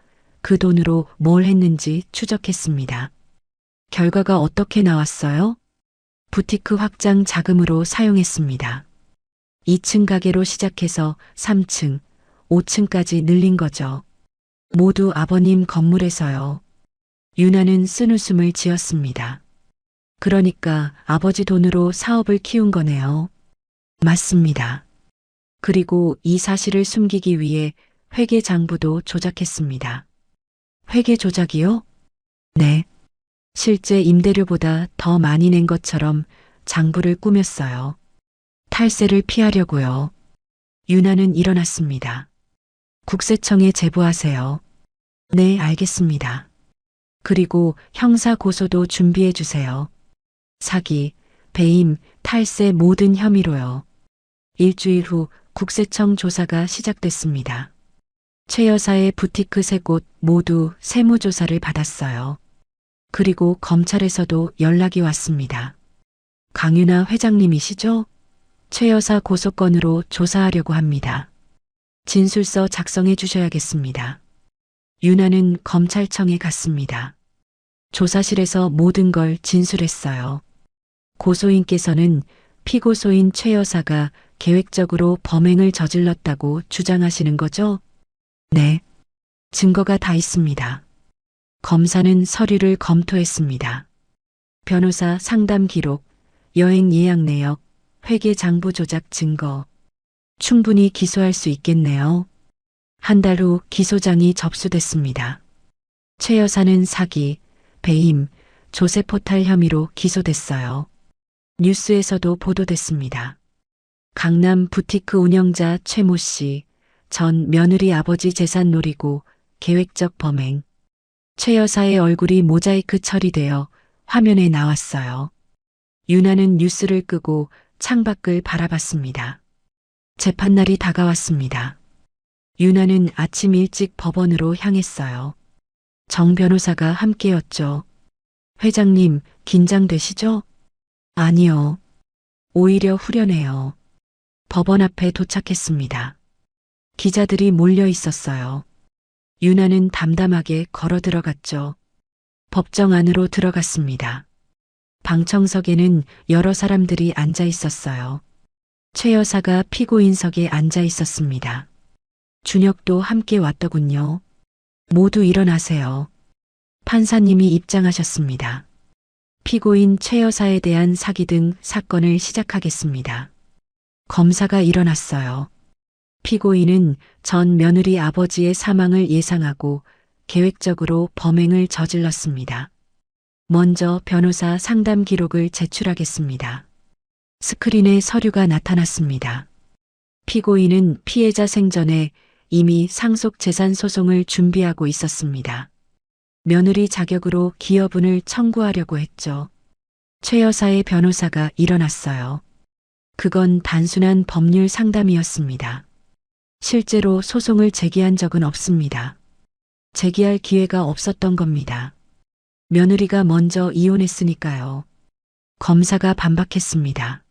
그 돈으로 뭘 했는지 추적했습니다. 결과가 어떻게 나왔어요? 부티크 확장 자금으로 사용했습니다. 2층 가게로 시작해서 3층, 5층까지 늘린 거죠. 모두 아버님 건물에서요. 유나는 쓴웃음을 지었습니다. 그러니까 아버지 돈으로 사업을 키운 거네요. 맞습니다. 그리고 이 사실을 숨기기 위해 회계 장부도 조작했습니다. 회계 조작이요? 네. 실제 임대료보다 더 많이 낸 것처럼 장부를 꾸몄어요. 탈세를 피하려고요. 유나는 일어났습니다. 국세청에 제보하세요. 네, 알겠습니다. 그리고 형사 고소도 준비해 주세요. 사기, 배임, 탈세 모든 혐의로요. 일주일 후 국세청 조사가 시작됐습니다. 최 여사의 부티크 3곳 모두 세무조사를 받았어요. 그리고 검찰에서도 연락이 왔습니다. 강윤아 회장님이시죠? 최 여사 고소건으로 조사하려고 합니다. 진술서 작성해 주셔야겠습니다. 유나는 검찰청에 갔습니다. 조사실에서 모든 걸 진술했어요. 고소인께서는 피고소인 최 여사가 계획적으로 범행을 저질렀다고 주장하시는 거죠? 네. 증거가 다 있습니다. 검사는 서류를 검토했습니다. 변호사 상담 기록, 여행 예약 내역, 회계 장부 조작 증거. 충분히 기소할 수 있겠네요. 한 달 후 기소장이 접수됐습니다. 최 여사는 사기, 배임, 조세 포탈 혐의로 기소됐어요. 뉴스에서도 보도됐습니다. 강남 부티크 운영자 최모 씨, 전 며느리 아버지 재산 노리고 계획적 범행. 최 여사의 얼굴이 모자이크 처리되어 화면에 나왔어요. 유나는 뉴스를 끄고 창밖을 바라봤습니다. 재판날이 다가왔습니다. 유나는 아침 일찍 법원으로 향했어요. 정 변호사가 함께였죠. 회장님, 긴장되시죠? 아니요. 오히려 후련해요. 법원 앞에 도착했습니다. 기자들이 몰려 있었어요. 유나는 담담하게 걸어 들어갔죠. 법정 안으로 들어갔습니다. 방청석에는 여러 사람들이 앉아 있었어요. 최 여사가 피고인석에 앉아 있었습니다. 준혁도 함께 왔더군요. 모두 일어나세요. 판사님이 입장하셨습니다. 피고인 최 여사에 대한 사기 등 사건을 시작하겠습니다. 검사가 일어났어요. 피고인은 전 며느리 아버지의 사망을 예상하고 계획적으로 범행을 저질렀습니다. 먼저 변호사 상담 기록을 제출하겠습니다. 스크린에 서류가 나타났습니다. 피고인은 피해자 생전에 이미 상속재산 소송을 준비하고 있었습니다. 며느리 자격으로 기여분을 청구하려고 했죠. 최 여사의 변호사가 일어났어요. 그건 단순한 법률 상담이었습니다. 실제로 소송을 제기한 적은 없습니다. 제기할 기회가 없었던 겁니다. 며느리가 먼저 이혼했으니까요. 검사가 반박했습니다.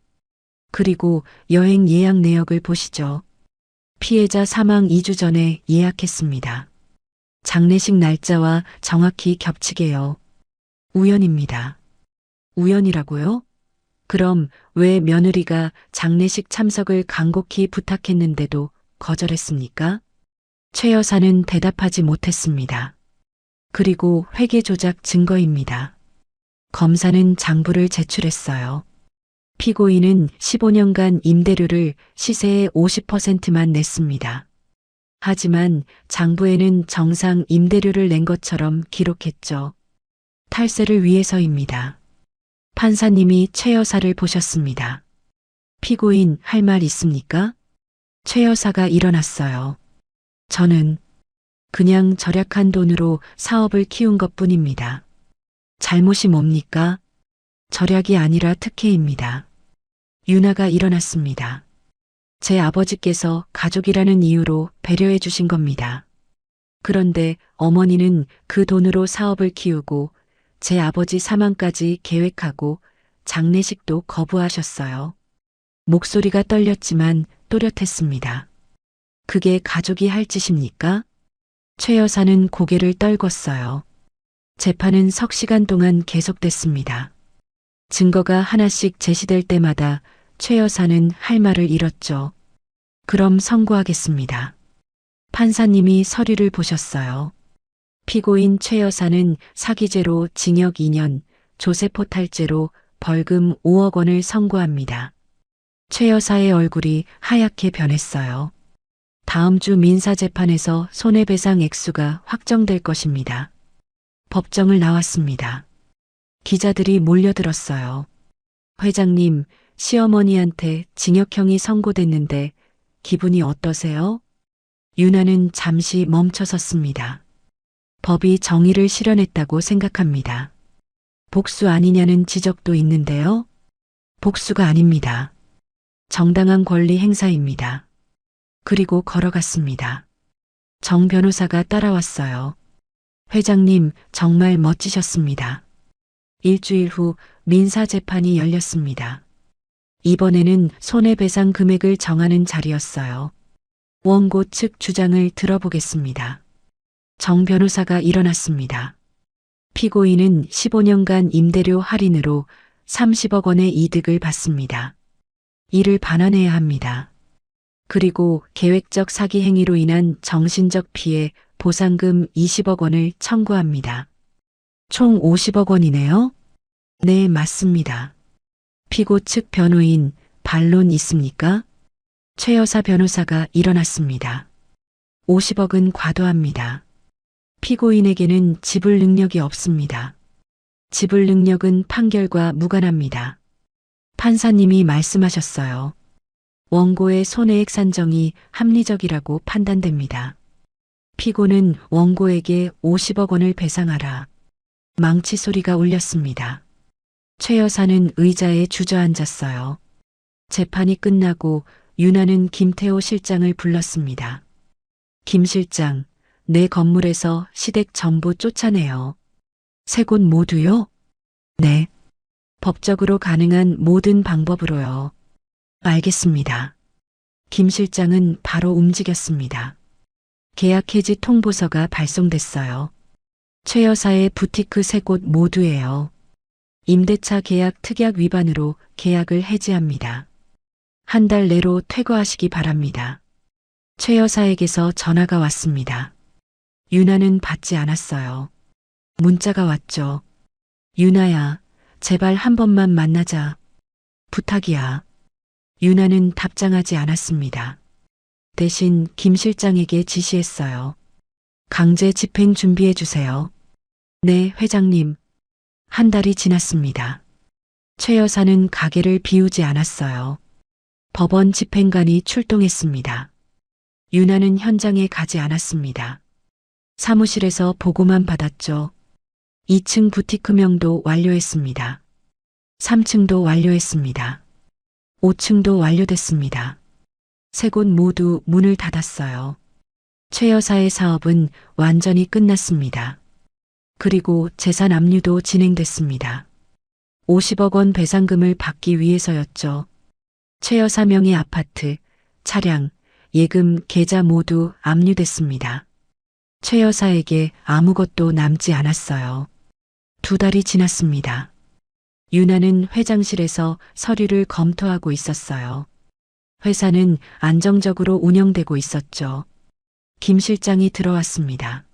그리고 여행 예약 내역을 보시죠. 피해자 사망 2주 전에 예약했습니다. 장례식 날짜와 정확히 겹치게요. 우연입니다. 우연이라고요? 그럼 왜 며느리가 장례식 참석을 간곡히 부탁했는데도 거절했습니까? 최 여사는 대답하지 못했습니다. 그리고 회계 조작 증거입니다. 검사는 장부를 제출했어요. 피고인은 15년간 임대료를 시세의 50%만 냈습니다. 하지만 장부에는 정상 임대료를 낸 것처럼 기록했죠. 탈세를 위해서입니다. 판사님이 최 여사를 보셨습니다. 피고인 할 말 있습니까? 최 여사가 일어났어요. 저는 그냥 절약한 돈으로 사업을 키운 것뿐입니다. 잘못이 뭡니까? 절약이 아니라 특혜입니다. 유나가 일어났습니다. 제 아버지께서 가족이라는 이유로 배려해 주신 겁니다. 그런데 어머니는 그 돈으로 사업을 키우고 제 아버지 사망까지 계획하고 장례식도 거부하셨어요. 목소리가 떨렸지만 또렷했습니다. 그게 가족이 할 짓입니까? 최 여사는 고개를 떨궜어요. 재판은 석 시간 동안 계속됐습니다. 증거가 하나씩 제시될 때마다 최 여사는 할 말을 잃었죠. 그럼 선고하겠습니다. 판사님이 서류를 보셨어요. 피고인 최 여사는 사기죄로 징역 2년, 조세포탈죄로 벌금 5억 원을 선고합니다. 최 여사의 얼굴이 하얗게 변했어요. 다음 주 민사재판에서 손해배상 액수가 확정될 것입니다. 법정을 나왔습니다. 기자들이 몰려들었어요. 회장님, 시어머니한테 징역형이 선고됐는데 기분이 어떠세요? 유나는 잠시 멈춰섰습니다. 법이 정의를 실현했다고 생각합니다. 복수 아니냐는 지적도 있는데요. 복수가 아닙니다. 정당한 권리 행사입니다. 그리고 걸어갔습니다. 정 변호사가 따라왔어요. 회장님, 정말 멋지셨습니다. 일주일 후 민사재판이 열렸습니다. 이번에는 손해배상 금액을 정하는 자리였어요. 원고 측 주장을 들어보겠습니다. 정 변호사가 일어났습니다. 피고인은 15년간 임대료 할인으로 30억 원의 이득을 받습니다. 이를 반환해야 합니다. 그리고 계획적 사기 행위로 인한 정신적 피해 보상금 20억 원을 청구합니다. 총 50억 원이네요? 네, 맞습니다. 피고 측 변호인, 반론 있습니까? 최 여사 변호사가 일어났습니다. 50억은 과도합니다. 피고인에게는 지불 능력이 없습니다. 지불 능력은 판결과 무관합니다. 판사님이 말씀하셨어요. 원고의 손해액 산정이 합리적이라고 판단됩니다. 피고는 원고에게 50억 원을 배상하라. 망치 소리가 울렸습니다. 최 여사는 의자에 주저앉았어요. 재판이 끝나고 유나는 김태호 실장을 불렀습니다. 김 실장, 내 건물에서 시댁 전부 쫓아내요. 세 곳 모두요? 네. 법적으로 가능한 모든 방법으로요. 알겠습니다. 김 실장은 바로 움직였습니다. 계약 해지 통보서가 발송됐어요. 최 여사의 부티크 세 곳 모두예요. 임대차 계약 특약 위반으로 계약을 해지합니다. 한 달 내로 퇴거하시기 바랍니다. 최 여사에게서 전화가 왔습니다. 유나는 받지 않았어요. 문자가 왔죠. 유나야, 제발 한 번만 만나자. 부탁이야. 유나는 답장하지 않았습니다. 대신 김 실장에게 지시했어요. 강제 집행 준비해 주세요. 네, 회장님. 한 달이 지났습니다. 최 여사는 가게를 비우지 않았어요. 법원 집행관이 출동했습니다. 유나는 현장에 가지 않았습니다. 사무실에서 보고만 받았죠. 2층 부티크명도 완료했습니다. 3층도 완료했습니다. 5층도 완료됐습니다. 세 곳 모두 문을 닫았어요. 최 여사의 사업은 완전히 끝났습니다. 그리고 재산 압류도 진행됐습니다. 50억 원 배상금을 받기 위해서였죠. 최 여사 명의 아파트, 차량, 예금, 계좌 모두 압류됐습니다. 최 여사에게 아무것도 남지 않았어요. 2달이 지났습니다. 유나는 회장실에서 서류를 검토하고 있었어요. 회사는 안정적으로 운영되고 있었죠. 김 실장이 들어왔습니다.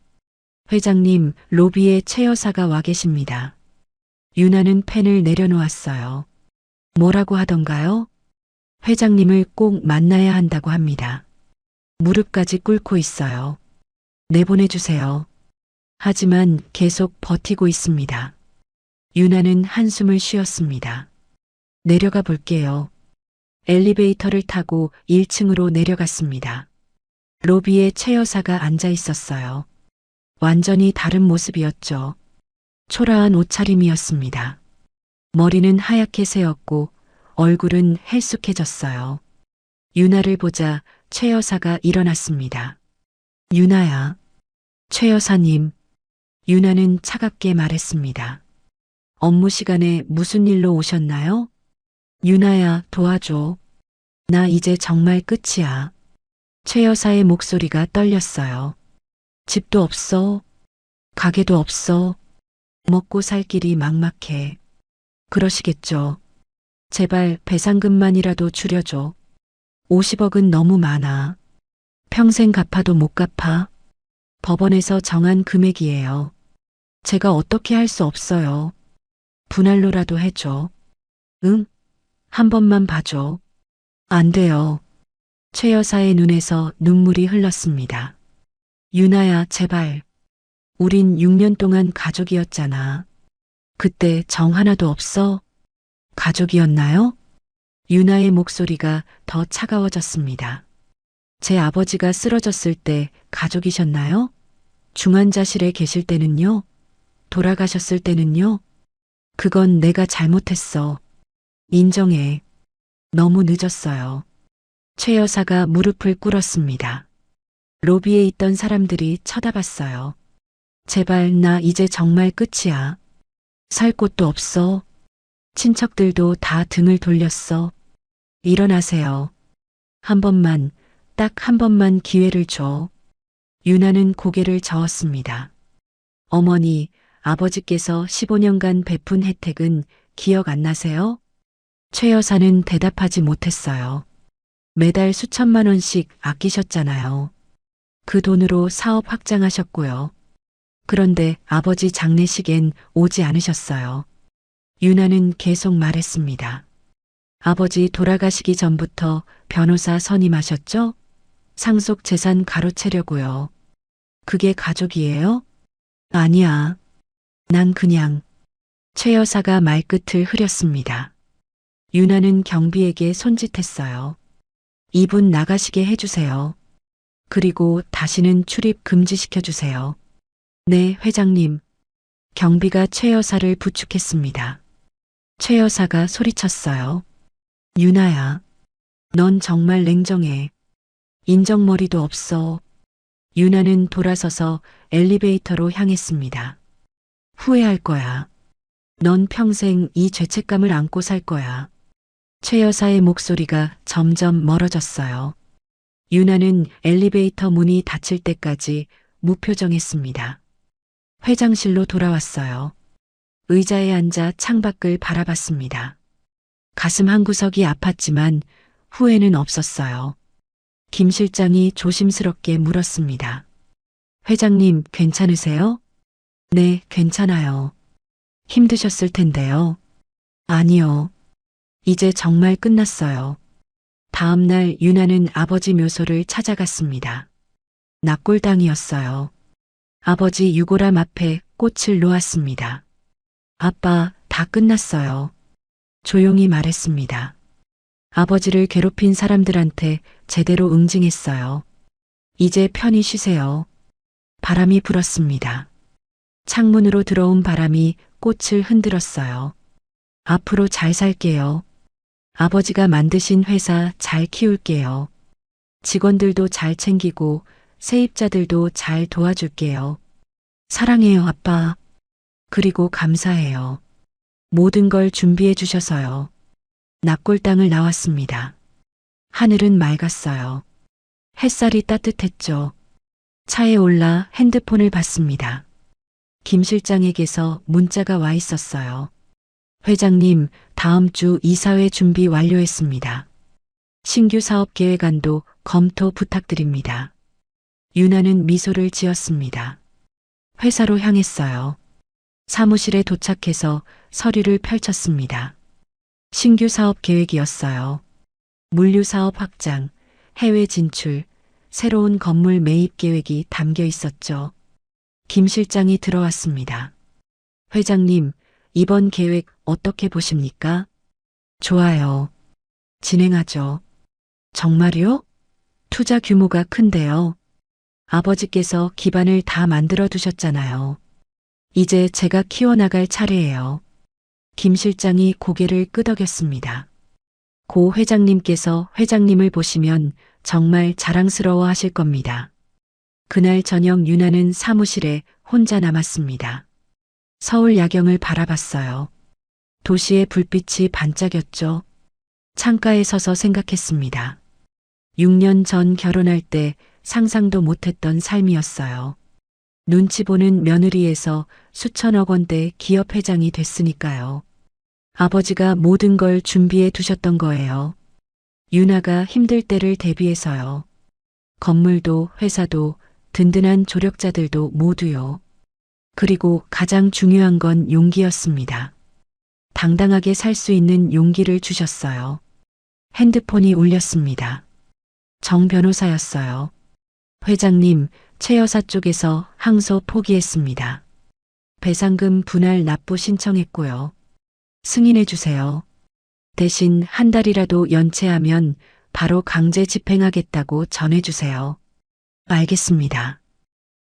회장님, 로비에 최 여사가 와 계십니다. 유나는 펜을 내려놓았어요. 뭐라고 하던가요? 회장님을 꼭 만나야 한다고 합니다. 무릎까지 꿇고 있어요. 내보내주세요. 하지만 계속 버티고 있습니다. 유나는 한숨을 쉬었습니다. 내려가 볼게요. 엘리베이터를 타고 1층으로 내려갔습니다. 로비에 최 여사가 앉아 있었어요. 완전히 다른 모습이었죠. 초라한 옷차림이었습니다. 머리는 하얗게 새었고 얼굴은 헬쑥해졌어요. 유나를 보자 최 여사가 일어났습니다. 유나야. 최 여사님. 유나는 차갑게 말했습니다. 업무 시간에 무슨 일로 오셨나요? 유나야, 도와줘. 나 이제 정말 끝이야. 최 여사의 목소리가 떨렸어요. 집도 없어. 가게도 없어. 먹고 살 길이 막막해. 그러시겠죠. 제발 배상금만이라도 줄여줘. 50억은 너무 많아. 평생 갚아도 못 갚아. 법원에서 정한 금액이에요. 제가 어떻게 할 수 없어요. 분할로라도 해줘. 응? 한 번만 봐줘. 안 돼요. 최 여사의 눈에서 눈물이 흘렀습니다. 유나야, 제발. 우린 6년 동안 가족이었잖아. 그때 정 하나도 없어? 가족이었나요? 유나의 목소리가 더 차가워졌습니다. 제 아버지가 쓰러졌을 때 가족이셨나요? 중환자실에 계실 때는요? 돌아가셨을 때는요? 그건 내가 잘못했어. 인정해. 너무 늦었어요. 최 여사가 무릎을 꿇었습니다. 로비에 있던 사람들이 쳐다봤어요. 제발 나 이제 정말 끝이야. 살 곳도 없어. 친척들도 다 등을 돌렸어. 일어나세요. 한 번만, 딱 한 번만 기회를 줘. 유나는 고개를 저었습니다. 어머니, 아버지께서 15년간 베푼 혜택은 기억 안 나세요? 최 여사는 대답하지 못했어요. 매달 수천만 원씩 아끼셨잖아요. 그 돈으로 사업 확장하셨고요. 그런데 아버지 장례식엔 오지 않으셨어요. 유나는 계속 말했습니다. 아버지 돌아가시기 전부터 변호사 선임하셨죠? 상속 재산 가로채려고요. 그게 가족이에요? 아니야. 난 그냥. 최 여사가 말끝을 흐렸습니다. 유나는 경비에게 손짓했어요. 이분 나가시게 해주세요. 그리고 다시는 출입 금지시켜주세요. 네, 회장님. 경비가 최 여사를 부축했습니다. 최 여사가 소리쳤어요. 유나야, 넌 정말 냉정해. 인정머리도 없어. 유나는 돌아서서 엘리베이터로 향했습니다. 후회할 거야. 넌 평생 이 죄책감을 안고 살 거야. 최 여사의 목소리가 점점 멀어졌어요. 유나는 엘리베이터 문이 닫힐 때까지 무표정했습니다. 회장실로 돌아왔어요. 의자에 앉아 창밖을 바라봤습니다. 가슴 한구석이 아팠지만 후회는 없었어요. 김 실장이 조심스럽게 물었습니다. 회장님, 괜찮으세요? 네, 괜찮아요. 힘드셨을 텐데요. 아니요. 이제 정말 끝났어요. 다음 날 유나는 아버지 묘소를 찾아갔습니다. 납골당이었어요. 아버지 유골함 앞에 꽃을 놓았습니다. 아빠, 다 끝났어요. 조용히 말했습니다. 아버지를 괴롭힌 사람들한테 제대로 응징했어요. 이제 편히 쉬세요. 바람이 불었습니다. 창문으로 들어온 바람이 꽃을 흔들었어요. 앞으로 잘 살게요. 아버지가 만드신 회사 잘 키울게요. 직원들도 잘 챙기고 세입자들도 잘 도와줄게요. 사랑해요, 아빠. 그리고 감사해요. 모든 걸 준비해 주셔서요. 납골당을 나왔습니다. 하늘은 맑았어요. 햇살이 따뜻했죠. 차에 올라 핸드폰을 봤습니다. 김 실장에게서 문자가 와 있었어요. 회장님, 다음 주 이사회 준비 완료했습니다. 신규 사업 계획안도 검토 부탁드립니다. 유나는 미소를 지었습니다. 회사로 향했어요. 사무실에 도착해서 서류를 펼쳤습니다. 신규 사업 계획이었어요. 물류 사업 확장, 해외 진출, 새로운 건물 매입 계획이 담겨 있었죠. 김 실장이 들어왔습니다. 회장님, 이번 계획 어떻게 보십니까? 좋아요. 진행하죠. 정말요? 투자 규모가 큰데요. 아버지께서 기반을 다 만들어 두셨잖아요. 이제 제가 키워나갈 차례예요. 김 실장이 고개를 끄덕였습니다. 고 회장님께서 회장님을 보시면 정말 자랑스러워 하실 겁니다. 그날 저녁 유나는 사무실에 혼자 남았습니다. 서울 야경을 바라봤어요. 도시의 불빛이 반짝였죠. 창가에 서서 생각했습니다. 6년 전 결혼할 때 상상도 못했던 삶이었어요. 눈치 보는 며느리에서 수천억 원대 기업 회장이 됐으니까요. 아버지가 모든 걸 준비해 두셨던 거예요. 유나가 힘들 때를 대비해서요. 건물도 회사도 든든한 조력자들도 모두요. 그리고 가장 중요한 건 용기였습니다. 당당하게 살 수 있는 용기를 주셨어요. 핸드폰이 울렸습니다. 정 변호사였어요. 회장님, 최 여사 쪽에서 항소 포기했습니다. 배상금 분할 납부 신청했고요. 승인해 주세요. 대신 한 달이라도 연체하면 바로 강제 집행하겠다고 전해주세요. 알겠습니다.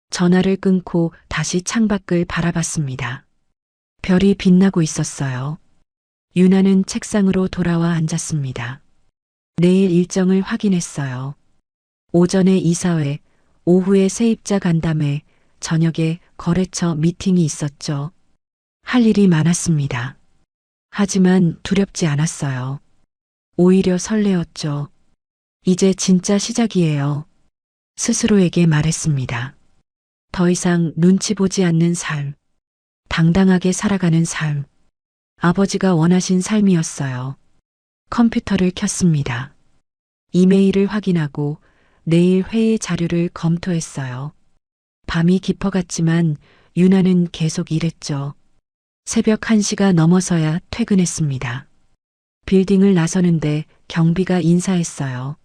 전화를 끊고 다시 창밖을 바라봤습니다. 별이 빛나고 있었어요. 유나는 책상으로 돌아와 앉았습니다. 내일 일정을 확인했어요. 오전에 이사회, 오후에 세입자 간담회, 저녁에 거래처 미팅이 있었죠. 할 일이 많았습니다. 하지만 두렵지 않았어요. 오히려 설레었죠. 이제 진짜 시작이에요. 스스로에게 말했습니다. 더 이상 눈치 보지 않는 삶, 당당하게 살아가는 삶. 아버지가 원하신 삶이었어요. 컴퓨터를 켰습니다. 이메일을 확인하고 내일 회의 자료를 검토했어요. 밤이 깊어갔지만 유나는 계속 일했죠. 새벽 1시가 넘어서야 퇴근했습니다. 빌딩을 나서는데 경비가 인사했어요.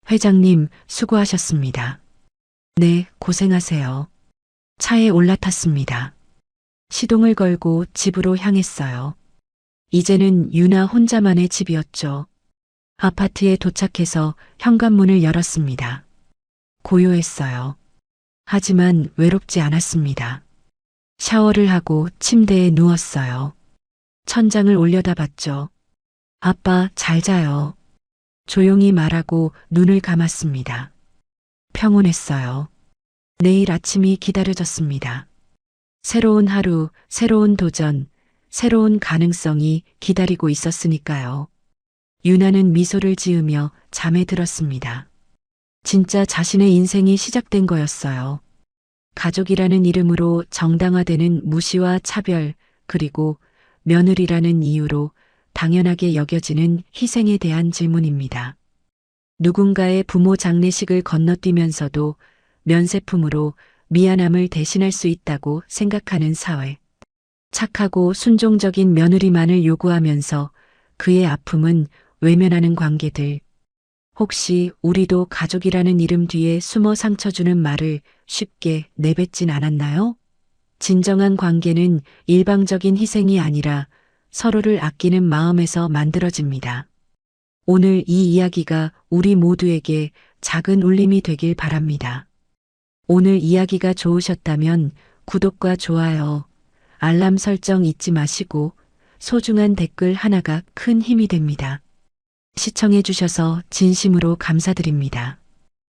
회장님, 수고하셨습니다. 네, 고생하세요. 차에 올라탔습니다. 시동을 걸고 집으로 향했어요. 이제는 유나 혼자만의 집이었죠. 아파트에 도착해서 현관문을 열었습니다. 고요했어요. 하지만 외롭지 않았습니다. 샤워를 하고 침대에 누웠어요. 천장을 올려다봤죠. 아빠, 잘 자요. 조용히 말하고 눈을 감았습니다. 평온했어요. 내일 아침이 기다려졌습니다. 새로운 하루, 새로운 도전, 새로운 가능성이 기다리고 있었으니까요. 유나는 미소를 지으며 잠에 들었습니다. 진짜 자신의 인생이 시작된 거였어요. 가족이라는 이름으로 정당화되는 무시와 차별, 그리고 며느리라는 이유로 당연하게 여겨지는 희생에 대한 질문입니다. 누군가의 부모 장례식을 건너뛰면서도 면세품으로 미안함을 대신할 수 있다고 생각하는 사회. 착하고 순종적인 며느리만을 요구하면서 그의 아픔은 외면하는 관계들. 혹시 우리도 가족이라는 이름 뒤에 숨어 상처 주는 말을 쉽게 내뱉진 않았나요? 진정한 관계는 일방적인 희생이 아니라 서로를 아끼는 마음에서 만들어집니다. 오늘 이 이야기가 우리 모두에게 작은 울림이 되길 바랍니다. 오늘 이야기가 좋으셨다면 구독과 좋아요, 알람 설정 잊지 마시고 소중한 댓글 하나가 큰 힘이 됩니다. 시청해 주셔서 진심으로 감사드립니다.